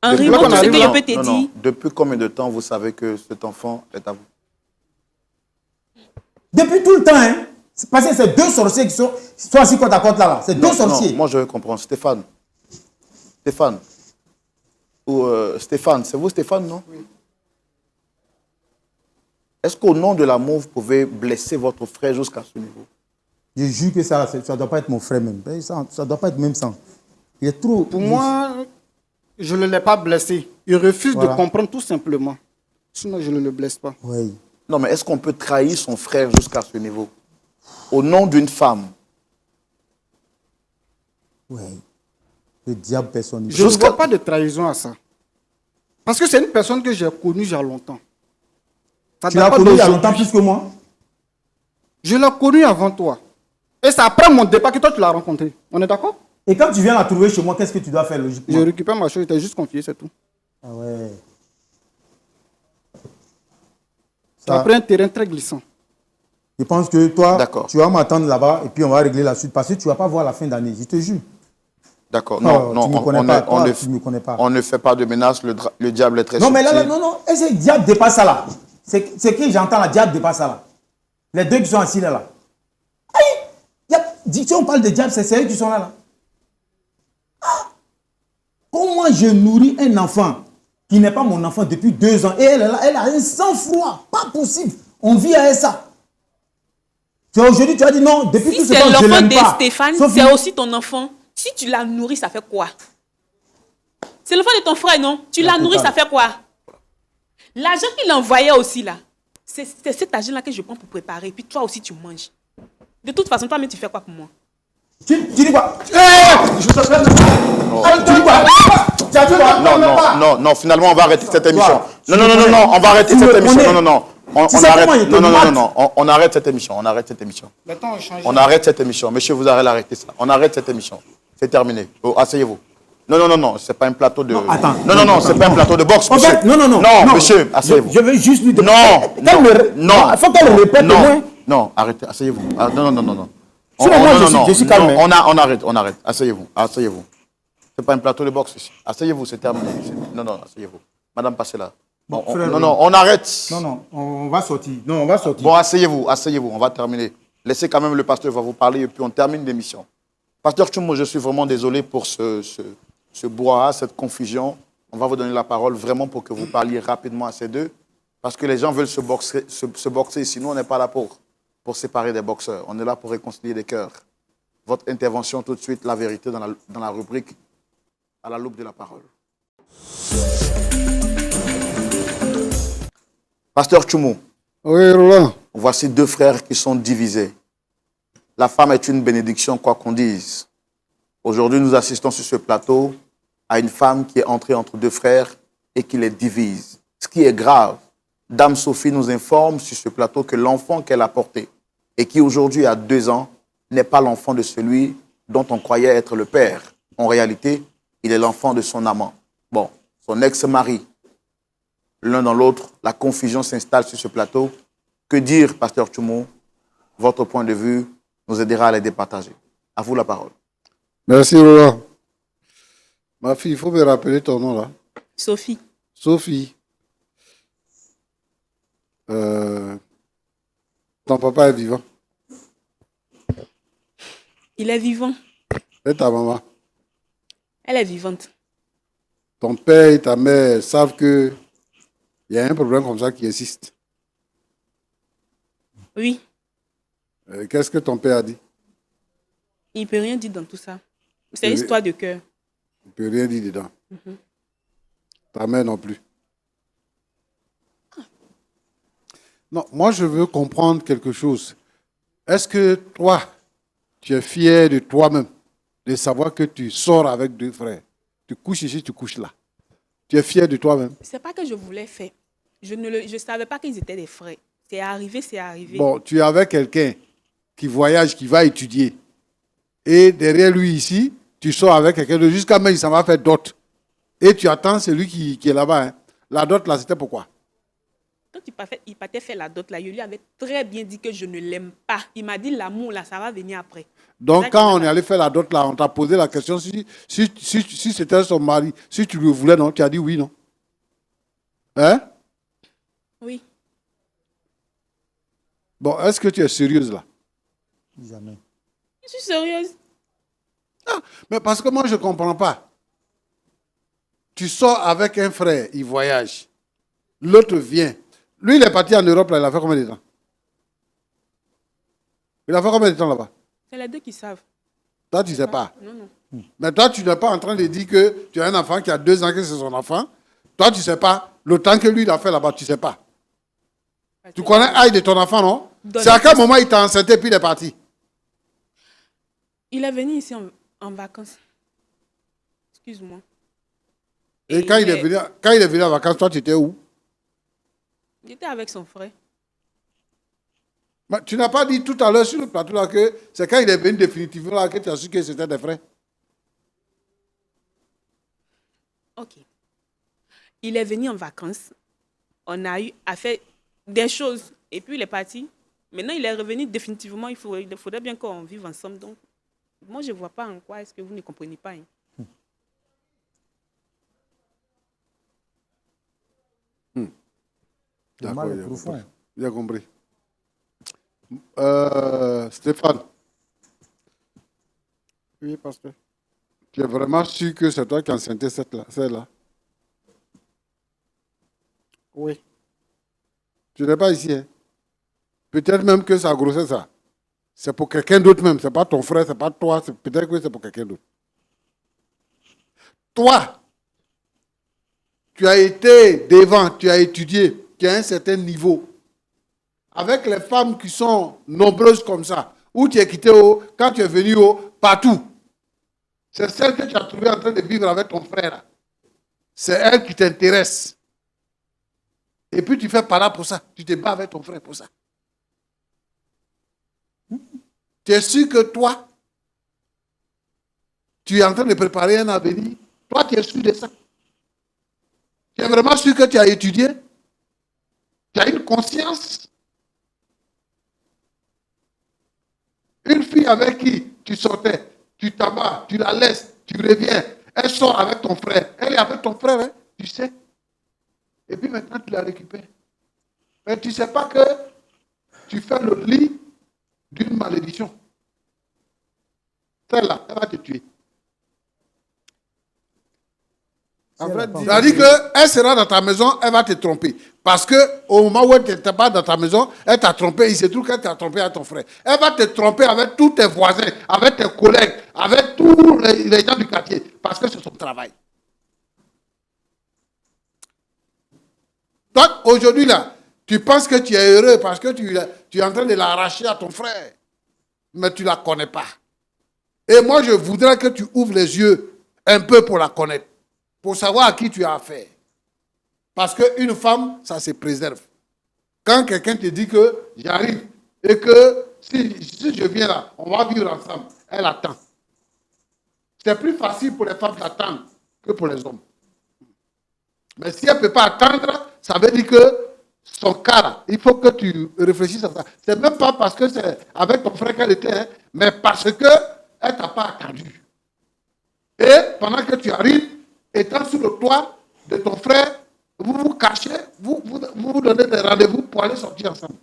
Henri, Depuis moi, qu'on tout ce arrive que là- je peux te dire, Depuis combien de temps vous savez que cet enfant est à vous? Depuis tout le temps, hein. C'est parce que c'est 2 sorciers qui sont assis côte à côte là. C'est 2 sorciers. Non, moi je veux comprendre. Stéphane. Stéphane. Ou Stéphane, c'est vous Stéphane, non? Oui. Est-ce qu'au nom de l'amour, vous pouvez blesser votre frère jusqu'à ce niveau? Je jure que ça ne doit pas être mon frère même. Ça ne doit pas être même sang. Il est trop. Pour moi, je ne l'ai pas blessé. Il refuse Voilà. de comprendre tout simplement. Sinon, je ne le blesse pas. Oui. Non, mais est-ce qu'on peut trahir son frère jusqu'à ce niveau? Au nom d'une femme? Oui. Le diable personnifié. Je ne vois pas de trahison à ça. Parce que c'est une personne que j'ai connue il y a longtemps. Ça Tu date l'as pas connu il y a d'aujourd'hui. longtemps plus que moi. Je l'ai connue avant toi. Et c'est après mon départ que toi tu l'as rencontré. On est d'accord? Et quand tu viens la trouver chez moi, qu'est-ce que tu dois faire logiquement? Je récupère ma chose, je t'ai juste confié, c'est tout. Ah ouais. Tu as pris un terrain très glissant. Je pense que toi, D'accord. tu vas m'attendre là-bas et puis on va régler la suite. Parce que tu ne vas pas voir la fin d'année, je te jure. D'accord. Non, Non, tu me connais on, pas, ne- on toi, ne, tu me connais pas. on ne fait pas de menaces. Le diable est très Non, mais là, subtil. non. Et ce diable dépasse ça là. C'est que j'entends la diable dépasse ça là. Les 2 qui sont assis là. Aïe! Si on parle de diable, c'est eux qui sont là. Ah! Comment je nourris un enfant qui n'est pas mon enfant depuis 2 ans et elle est là, elle a un sang-froid. Pas possible. On vit avec ça. Aujourd'hui, tu as dit non, depuis si tout ce c'est temps, je l'enfant l'aime de pas. Stéphane, Sauf c'est que- aussi ton enfant. Si tu l'as nourri, ça fait quoi? C'est l'enfant de ton frère, non? Tu l'as nourri, ça fait quoi? L'argent qu'il envoyait aussi là, c'est cet argent-là que je prends pour préparer. Puis toi aussi, tu manges. De toute façon, toi-même, tu fais quoi pour moi? Tu dis quoi? Je te plains. Tu dis quoi? Tu as dit quoi? Non, finalement, on va arrêter cette émission. Toi, Non, on va arrêter tu cette me émission. connais. Non. On Tu sais arrête. comment il te Non, mate? on arrête cette émission. On arrête cette émission. Maintenant, on change. On arrête cette émission. Monsieur, vous arrêtez d'arrêter ça. On arrête cette émission. C'est terminé. Oh, asseyez-vous. Non, c'est pas un plateau de. Attends. Non, c'est pas un plateau de boxe. En Monsieur. fait, non. Non, monsieur, asseyez-vous. Je veux juste lui Non. Il faut qu'elle le répète au moins. Non, arrêtez, asseyez-vous. Ah, non. Sinon, moi, je suis calme. On arrête. Asseyez-vous. C'est pas un plateau de boxe ici. Asseyez-vous, c'est terminé. Non, asseyez-vous. Madame, passez là. Bon, On- frère, non, on arrête. Non, on va sortir. Non, on va sortir. Bon, asseyez-vous, on va terminer. Laissez quand même le pasteur va vous parler et puis on termine l'émission. Pasteur Tchoumo, je suis vraiment désolé pour ce brouhaha, cette confusion. On va vous donner la parole vraiment pour que vous parliez rapidement à ces deux. Parce que les gens veulent se boxer. Sinon, on n'est pas là pour séparer des boxeurs. On est là pour réconcilier des cœurs. Votre intervention tout de suite, la vérité dans la rubrique à la loupe de la parole. Pasteur Tchoumo, Oui, Roland. voici 2 frères qui sont divisés. La femme est une bénédiction, quoi qu'on dise. Aujourd'hui, nous assistons sur ce plateau à une femme qui est entrée entre 2 frères et qui les divise. Ce qui est grave, Dame Sophie nous informe sur ce plateau que l'enfant qu'elle a porté et qui aujourd'hui a 2 ans n'est pas l'enfant de celui dont on croyait être le père. En réalité, il est l'enfant de son amant. Bon, son ex-mari. L'un dans l'autre, la confusion s'installe sur ce plateau. Que dire, Pasteur Tchoumo? Votre point de vue nous aidera à les départager. À vous la parole. Merci, Roland. Ma fille, il faut me rappeler ton nom là. Sophie, Sophie. Ton papa est vivant. il est vivant. Et ta maman? Elle est vivante. Ton père et ta mère savent qu'il y a un problème comme ça qui existe. Oui, Qu'est-ce que ton père a dit? il ne peut rien dire dans tout ça. C'est une Oui. histoire de cœur. Il ne peut rien dire dedans. Ta mère non plus. Non, moi je veux comprendre quelque chose. Est-ce que toi, tu es fier de toi-même, de savoir que tu sors avec 2 frères? Tu couches ici, tu couches là. Tu es fier de toi-même? C'est pas que je voulais faire. Je savais pas qu'ils étaient des frères. C'est arrivé, c'est arrivé. Bon, tu es avec quelqu'un qui voyage, qui va étudier. Et derrière lui ici, tu sors avec quelqu'un de jusqu'à même il s'en va faire dot. Et tu attends celui qui est là-bas. Hein. La dot là, c'était pourquoi? Quand il partait faire la dot là, je lui avais très bien dit que je ne l'aime pas. Il m'a dit l'amour là, ça va venir après. Donc Ça, quand qu'il on est m'a- allé faire la dot là, on t'a posé la question si c'était son mari, si tu le voulais, non? Tu as dit oui, non? Hein? Oui, Bon, est-ce que tu es sérieuse là? Jamais. je suis sérieuse. Mais parce que moi, je ne comprends pas. Tu sors avec un frère, il voyage. L'autre vient. Lui, il est parti en Europe, là, il a fait combien de temps? Il a fait combien de temps là-bas? C'est les deux qui savent. Toi, tu ne sais pas. Non, non. Mais toi, tu n'es pas en train de dire que tu as un enfant qui a 2 ans, que c'est son enfant. Toi, tu ne sais pas. Le temps que lui, il a fait là-bas, tu ne sais pas. Tu connais l'âge de ton enfant, non? C'est à quel moment il t'a enceinte et puis il est parti? Il est venu ici en vacances. Excuse-moi. Et quand il est venu en vacances, toi, tu étais où? Il était avec son frère. Mais tu n'as pas dit tout à l'heure sur le plateau là que c'est quand il est venu définitivement là que tu as su que c'était des frères. Ok. Il est venu en vacances. On a eu à faire des choses. Et puis il est parti. Maintenant, il est revenu définitivement. Il faudrait bien qu'on vive ensemble. Donc, moi, je ne vois pas en quoi est-ce que vous ne comprenez pas. Hein. Le D'accord, mal est j'ai profond. compris. J'ai compris. Stéphane, Oui, pasteur. tu es vraiment sûr que c'est toi qui as enceinté celle-là? Oui. Tu n'es pas ici, hein? Peut-être même que sa grossesse, ça, c'est pour quelqu'un d'autre même. Ce n'est pas ton frère, ce n'est pas toi. Peut-être que c'est pour quelqu'un d'autre. Toi, tu as été devant, tu as étudié, tu as un certain niveau. Avec les femmes qui sont nombreuses comme ça, où tu es quitté quand tu es venu partout. C'est celle que tu as trouvée en train de vivre avec ton frère. C'est elle qui t'intéresse. Et puis tu fais pas là pour ça. Tu te bats avec ton frère pour ça. Tu es sûr que toi, tu es en train de préparer un avenir. Toi, tu es sûr de ça. Tu es vraiment sûr que tu as étudié. Tu as une conscience. Une fille avec qui tu sortais, tu t'abats, tu la laisses, tu reviens. Elle sort avec ton frère. Elle est avec ton frère, hein, tu sais. Et puis maintenant, tu la récupères. Mais tu ne sais pas que tu fais le lit d'une malédiction. Celle-là, elle va te tuer. En vrai, C'est-à-dire qu'elle sera dans ta maison, elle va te tromper. Parce qu'au moment où elle n'était pas dans ta maison, elle t'a trompé. Il se trouve qu'elle t'a trompé à ton frère. Elle va te tromper avec tous tes voisins, avec tes collègues, avec tous les gens du quartier. Parce que c'est son travail. Donc, aujourd'hui, là, tu penses que tu es heureux parce que tu es en train de l'arracher à ton frère. Mais tu ne la connais pas. Et moi, je voudrais que tu ouvres les yeux un peu pour la connaître. Pour savoir à qui tu as affaire. Parce qu'une femme, ça se préserve. Quand quelqu'un te dit que j'arrive et que si je viens là, on va vivre ensemble, elle attend. C'est plus facile pour les femmes d'attendre que pour les hommes. Mais si elle ne peut pas attendre, ça veut dire que son cas, là, il faut que tu réfléchisses à ça. C'est même pas parce que c'est avec ton frère qu'elle était, hein, mais parce qu'elle ne t'a pas attendu. Et pendant que tu arrives, étant sur le toit de ton frère, vous vous cachez, vous donnez des rendez-vous pour aller sortir ensemble.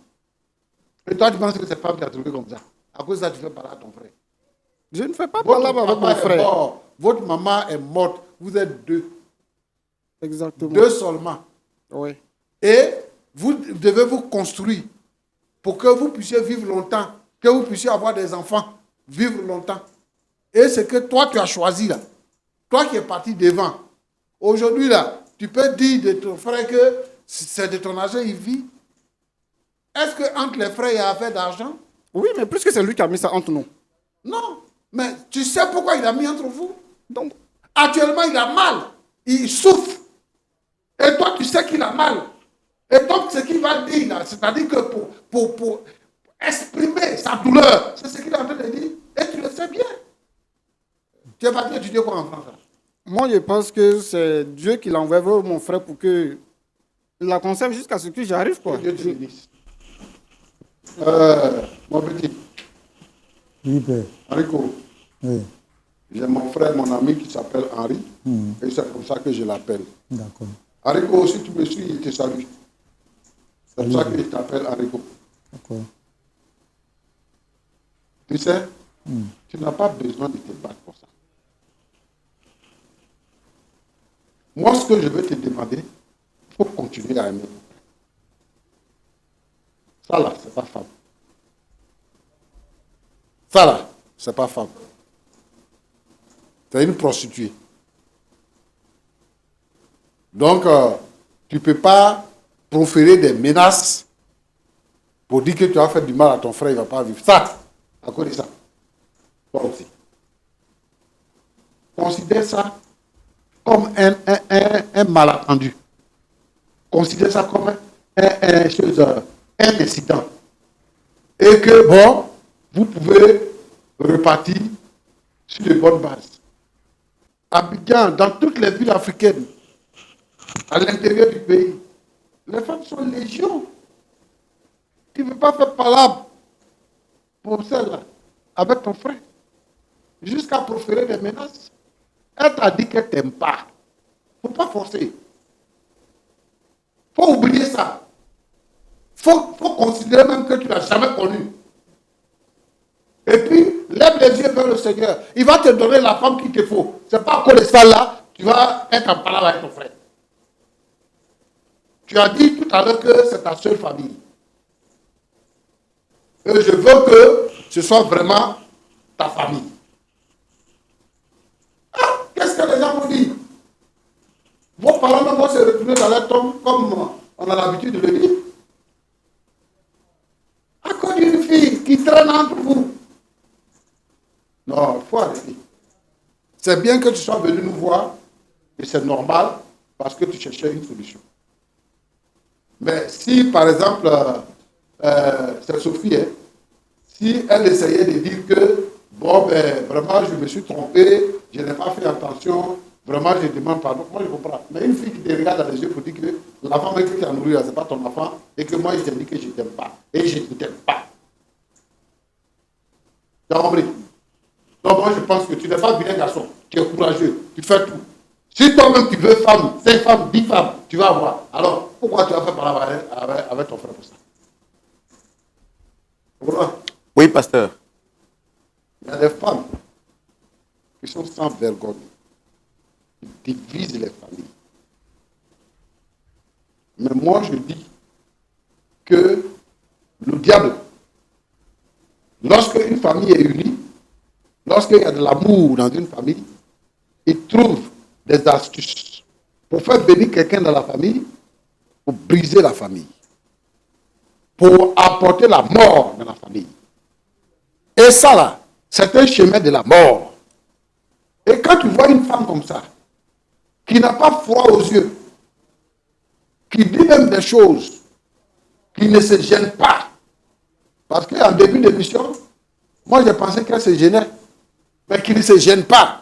Et toi, tu penses que cette femme t'a trouvé comme ça. À cause de ça, tu fais parler à ton frère. Je ne fais pas Votre palabre avec papa mon est frère. mort, votre maman est morte. Vous êtes deux. Exactement. Deux seulement. Oui. Et vous devez vous construire pour que vous puissiez vivre longtemps, que vous puissiez avoir des enfants, vivre longtemps. Et c'est que toi, tu as choisi là. Toi qui es parti devant. Aujourd'hui là, tu peux dire de ton frère que c'est de ton argent, il vit. Est-ce qu'entre les frères, il y a affaire d'argent? Oui, mais plus que c'est lui qui a mis ça entre nous. Non. Mais tu sais pourquoi il a mis entre vous? Donc, Actuellement, il a mal. Il souffre. Et toi, tu sais qu'il a mal. Et donc, ce qu'il va dire là, c'est-à-dire que pour exprimer sa douleur, c'est ce qu'il est en train de dire. Et tu le sais bien. Tu es parti étudier quoi en France? moi, je pense que c'est Dieu qui l'a envoyé vers mon frère pour que il la conserve jusqu'à ce que j'arrive, quoi. Que Dieu te bénisse. Mon petit, Oui, père. Enrico, Oui, j'ai mon frère, mon ami qui s'appelle Henri. Et c'est comme ça que je l'appelle. d'accord. Enrico, si tu me suis, il te salue. C'est pour ça qu'il t'appelle Enrico. D'accord. Tu sais, tu n'as pas besoin de te battre pour ça. Moi, ce que je veux te demander, il faut continuer à aimer. Ça là, c'est pas femme. Ça là, c'est pas femme. C'est une prostituée. Donc, tu ne peux pas proférer des menaces pour dire que tu as fait du mal à ton frère, il ne va pas vivre. Ça, à cause de ça. Toi aussi. Considère ça comme un malentendu. Considère ça comme un incident. Et que, bon, vous pouvez repartir sur de bonnes bases. Abidjan, dans toutes les villes africaines, à l'intérieur du pays, les femmes sont légion. Tu ne veux pas faire palabre pour celle-là, avec ton frère, jusqu'à proférer des menaces. Elle t'a dit qu'elle ne t'aime pas. Il ne faut pas forcer. Il faut oublier ça. Il faut considérer même que tu ne l'as jamais connu. Et puis, lève les yeux vers le Seigneur. Il va te donner la femme qu'il te faut. Ce n'est pas à cause de ça là, tu vas être en palabre avec ton frère. Tu as dit tout à l'heure que c'est ta seule famille. Et je veux que ce soit vraiment ta famille. Ah, qu'est-ce que les gens vont dire? Vos parents vont se retrouver dans la tombe comme on a l'habitude de le dire. À cause d'une fille qui traîne entre vous. Non, il faut arrêter. C'est bien que tu sois venu nous voir, et c'est normal, parce que tu cherchais une solution. Mais si, par exemple, c'est Sophie, hein, si elle essayait de dire que, bon, ben, vraiment, je me suis trompé, je n'ai pas fait attention, vraiment, je demande pardon, moi je comprends. Mais une fille qui te regarde dans les yeux pour dire que la femme que tu as nourrie, ce n'est pas ton enfant, et que moi, je t'ai dit que je ne t'aime pas, et je ne t'aime pas. Tu as compris? Donc, moi, je pense que tu n'es pas vilain garçon, tu es courageux, tu fais tout. Si toi-même tu veux femme, 5 femmes, 10 femmes, tu vas avoir. Alors, pourquoi tu vas faire par avec ton frère pour ça? Voilà. Oui, pasteur. Il y a des femmes qui sont sans vergogne, qui divisent les familles. Mais moi, je dis que le diable, lorsque une famille est unie, lorsqu'il y a de l'amour dans une famille, il trouve des astuces pour faire venir quelqu'un dans la famille, pour briser la famille, pour apporter la mort dans la famille. Et ça là, c'est un chemin de la mort. Et quand tu vois une femme comme ça, qui n'a pas froid aux yeux, qui dit même des choses, qui ne se gêne pas, parce qu'en début d'émission, moi j'ai pensé qu'elle se gênait, mais qui ne se gêne pas.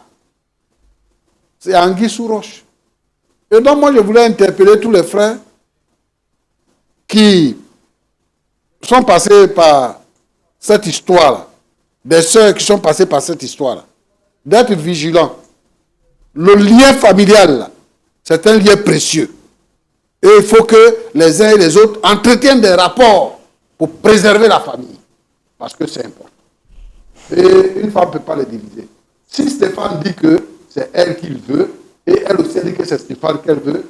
C'est anguille sous roche. Et donc moi je voulais interpeller tous les frères qui sont passés par cette histoire-là, des sœurs qui sont passées par cette histoire-là, d'être vigilants. Le lien familial, là, c'est un lien précieux. Et il faut que les uns et les autres entretiennent des rapports pour préserver la famille. Parce que c'est important. Et une femme ne peut pas les diviser. Si Stéphane dit que c'est elle qu'il veut, et elle aussi dit que c'est Stéphane qu'elle veut,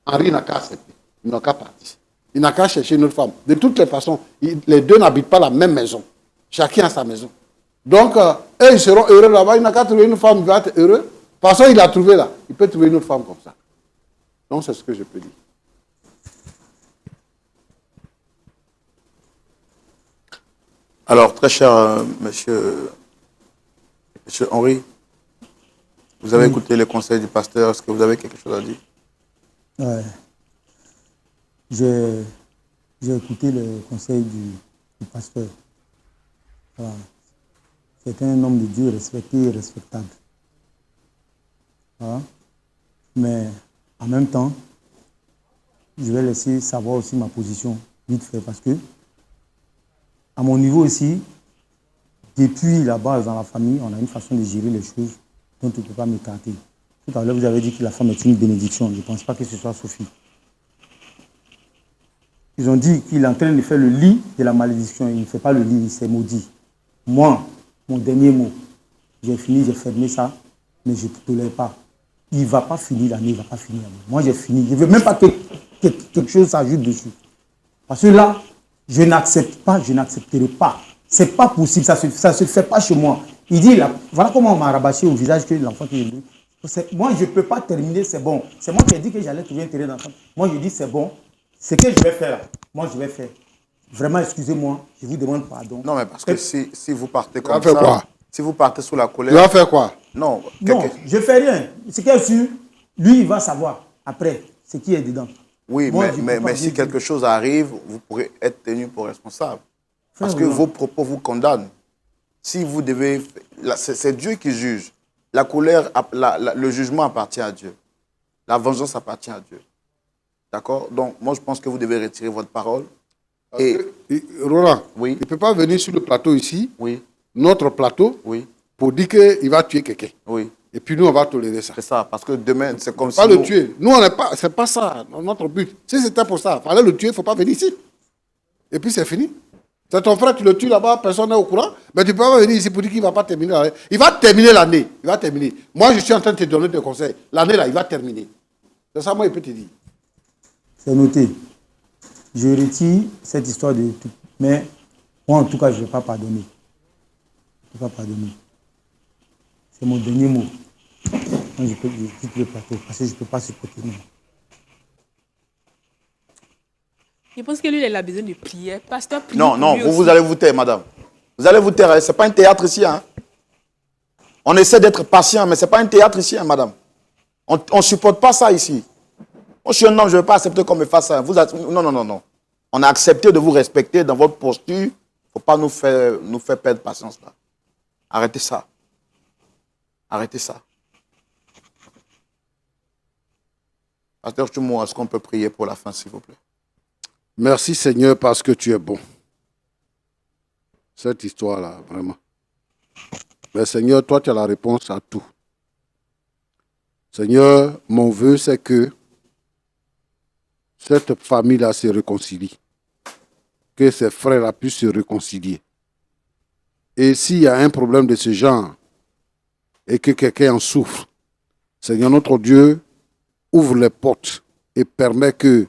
Henri n'a qu'à accepter. Il n'a qu'à partir. Il n'a qu'à chercher une autre femme. De toutes les façons, les deux n'habitent pas la même maison. Chacun a sa maison. Donc, eux, ils seront heureux là-bas. Il n'a qu'à trouver une femme qui va être heureux. De toute façon, il a trouvé là. Il peut trouver une autre femme comme ça. Donc, c'est ce que je peux dire. Alors, très cher monsieur Henri, vous avez écouté les conseils du pasteur. Est-ce que vous avez quelque chose à dire? Ouais. J'ai écouté les conseils du pasteur. Voilà. C'est un homme de Dieu respecté et respectable. Voilà. Mais en même temps, je vais laisser savoir aussi ma position vite fait parce que à mon niveau aussi, depuis la base dans la famille, on a une façon de gérer les choses dont on ne peut pas m'écarter. Tout à l'heure, vous avez dit que la femme est une bénédiction. Je ne pense pas que ce soit Sophie. Ils ont dit qu'il est en train de faire le lit de la malédiction. Il ne fait pas le lit, il s'est maudit. Moi, mon dernier mot, j'ai fini, j'ai fermé ça, mais je ne tolère pas. Il ne va pas finir l'année, il ne va pas finir l'année. Moi, j'ai fini. Je ne veux même pas que quelque chose s'ajoute dessus. Parce que là, je n'accepte pas, je n'accepterai pas. Ce n'est pas possible, ça ne se fait pas chez moi. Il dit, là, voilà comment on m'a rabâché au visage que l'enfant qui est venu. Moi, je ne peux pas terminer, c'est bon. C'est moi qui ai dit que j'allais trouver un terrain d'enfant. Moi, je dis, c'est bon. Ce que je vais faire là, moi, je vais faire. Vraiment, excusez-moi, je vous demande pardon. Non, mais parce que si vous partez comme faire ça, quoi? si vous partez sous la Tu colère... vas faire quoi? Non, Non, je ne fais rien. Ce qui est sûr, lui, il va savoir après ce qui est dedans. oui, Moi, mais si quelque chose arrive, vous pourrez être tenu pour responsable. Parce que Frère, vos propos vous condamnent. Si vous devez... C'est Dieu qui juge. La colère, le jugement appartient à Dieu. La vengeance appartient à Dieu. D'accord? Donc, moi, je pense que vous devez retirer votre parole. Et... Roland, Oui. il ne peut pas venir sur le plateau ici, Oui, notre plateau, oui, pour dire qu'il va tuer quelqu'un. oui. Et puis nous, on va tolérer ça. C'est ça. Parce que demain, c'est comme si... Pas le tuer. Nous, on n'est pas... C'est pas ça, notre but. Si c'était pour ça, il fallait le tuer, il ne faut pas venir ici. Et puis c'est fini. C'est ton frère, tu le tues là-bas, personne n'est au courant. Mais tu ne peux pas venir ici pour dire qu'il ne va pas terminer l'année. Il va terminer l'année. Il va terminer. Moi, je suis en train de te donner des conseils. L'année, là, il va terminer. C'est ça, moi, il peut te dire. c'est noté. Je retire cette histoire de tout. Mais moi, en tout cas, je ne vais pas pardonner. Je ne vais pas pardonner. C'est mon dernier mot. Moi, je quitte le plateau parce que je ne peux pas supporter. Non. Je pense que lui, il a besoin de prière. Pasteur, prie Non, pour non, lui vous aussi. allez vous taire, madame. Vous allez vous taire. Ce n'est pas un théâtre ici. Hein. On essaie d'être patient, mais ce n'est pas un théâtre ici, hein, madame. On ne supporte pas ça ici. Moi, je suis un homme, je ne vais pas accepter qu'on me fasse ça. Non, non, non, non. On a accepté de vous respecter dans votre posture. Il ne faut pas nous faire perdre patience là. Arrêtez ça. Arrêtez ça. Pasteur Choumo, est-ce qu'on peut prier pour la fin, s'il vous plaît? Merci Seigneur parce que tu es bon. Cette histoire-là, vraiment. Mais Seigneur, toi, tu as la réponse à tout. Seigneur, mon vœu, c'est que cette famille-là se réconcilie. Que ces frères-là puissent se réconcilier. Et s'il y a un problème de ce genre et que quelqu'un en souffre, Seigneur notre Dieu, ouvre les portes et permet que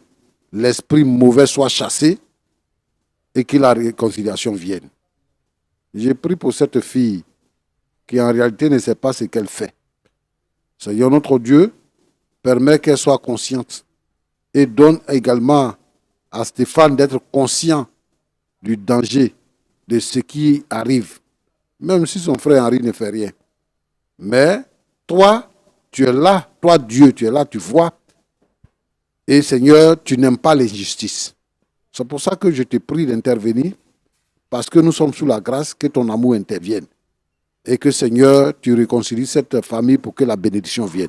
l'esprit mauvais soit chassé et que la réconciliation vienne. J'ai prié pour cette fille qui en réalité ne sait pas ce qu'elle fait. Seigneur notre Dieu, permet qu'elle soit consciente et donne également à Stéphane d'être conscient du danger de ce qui arrive, même si son frère Henri ne fait rien. Mais toi, tu es là, toi Dieu, tu es là, tu vois. Et Seigneur, tu n'aimes pas l'injustice. C'est pour ça que je te prie d'intervenir, parce que nous sommes sous la grâce, que ton amour intervienne. Et que Seigneur, tu réconcilies cette famille pour que la bénédiction vienne.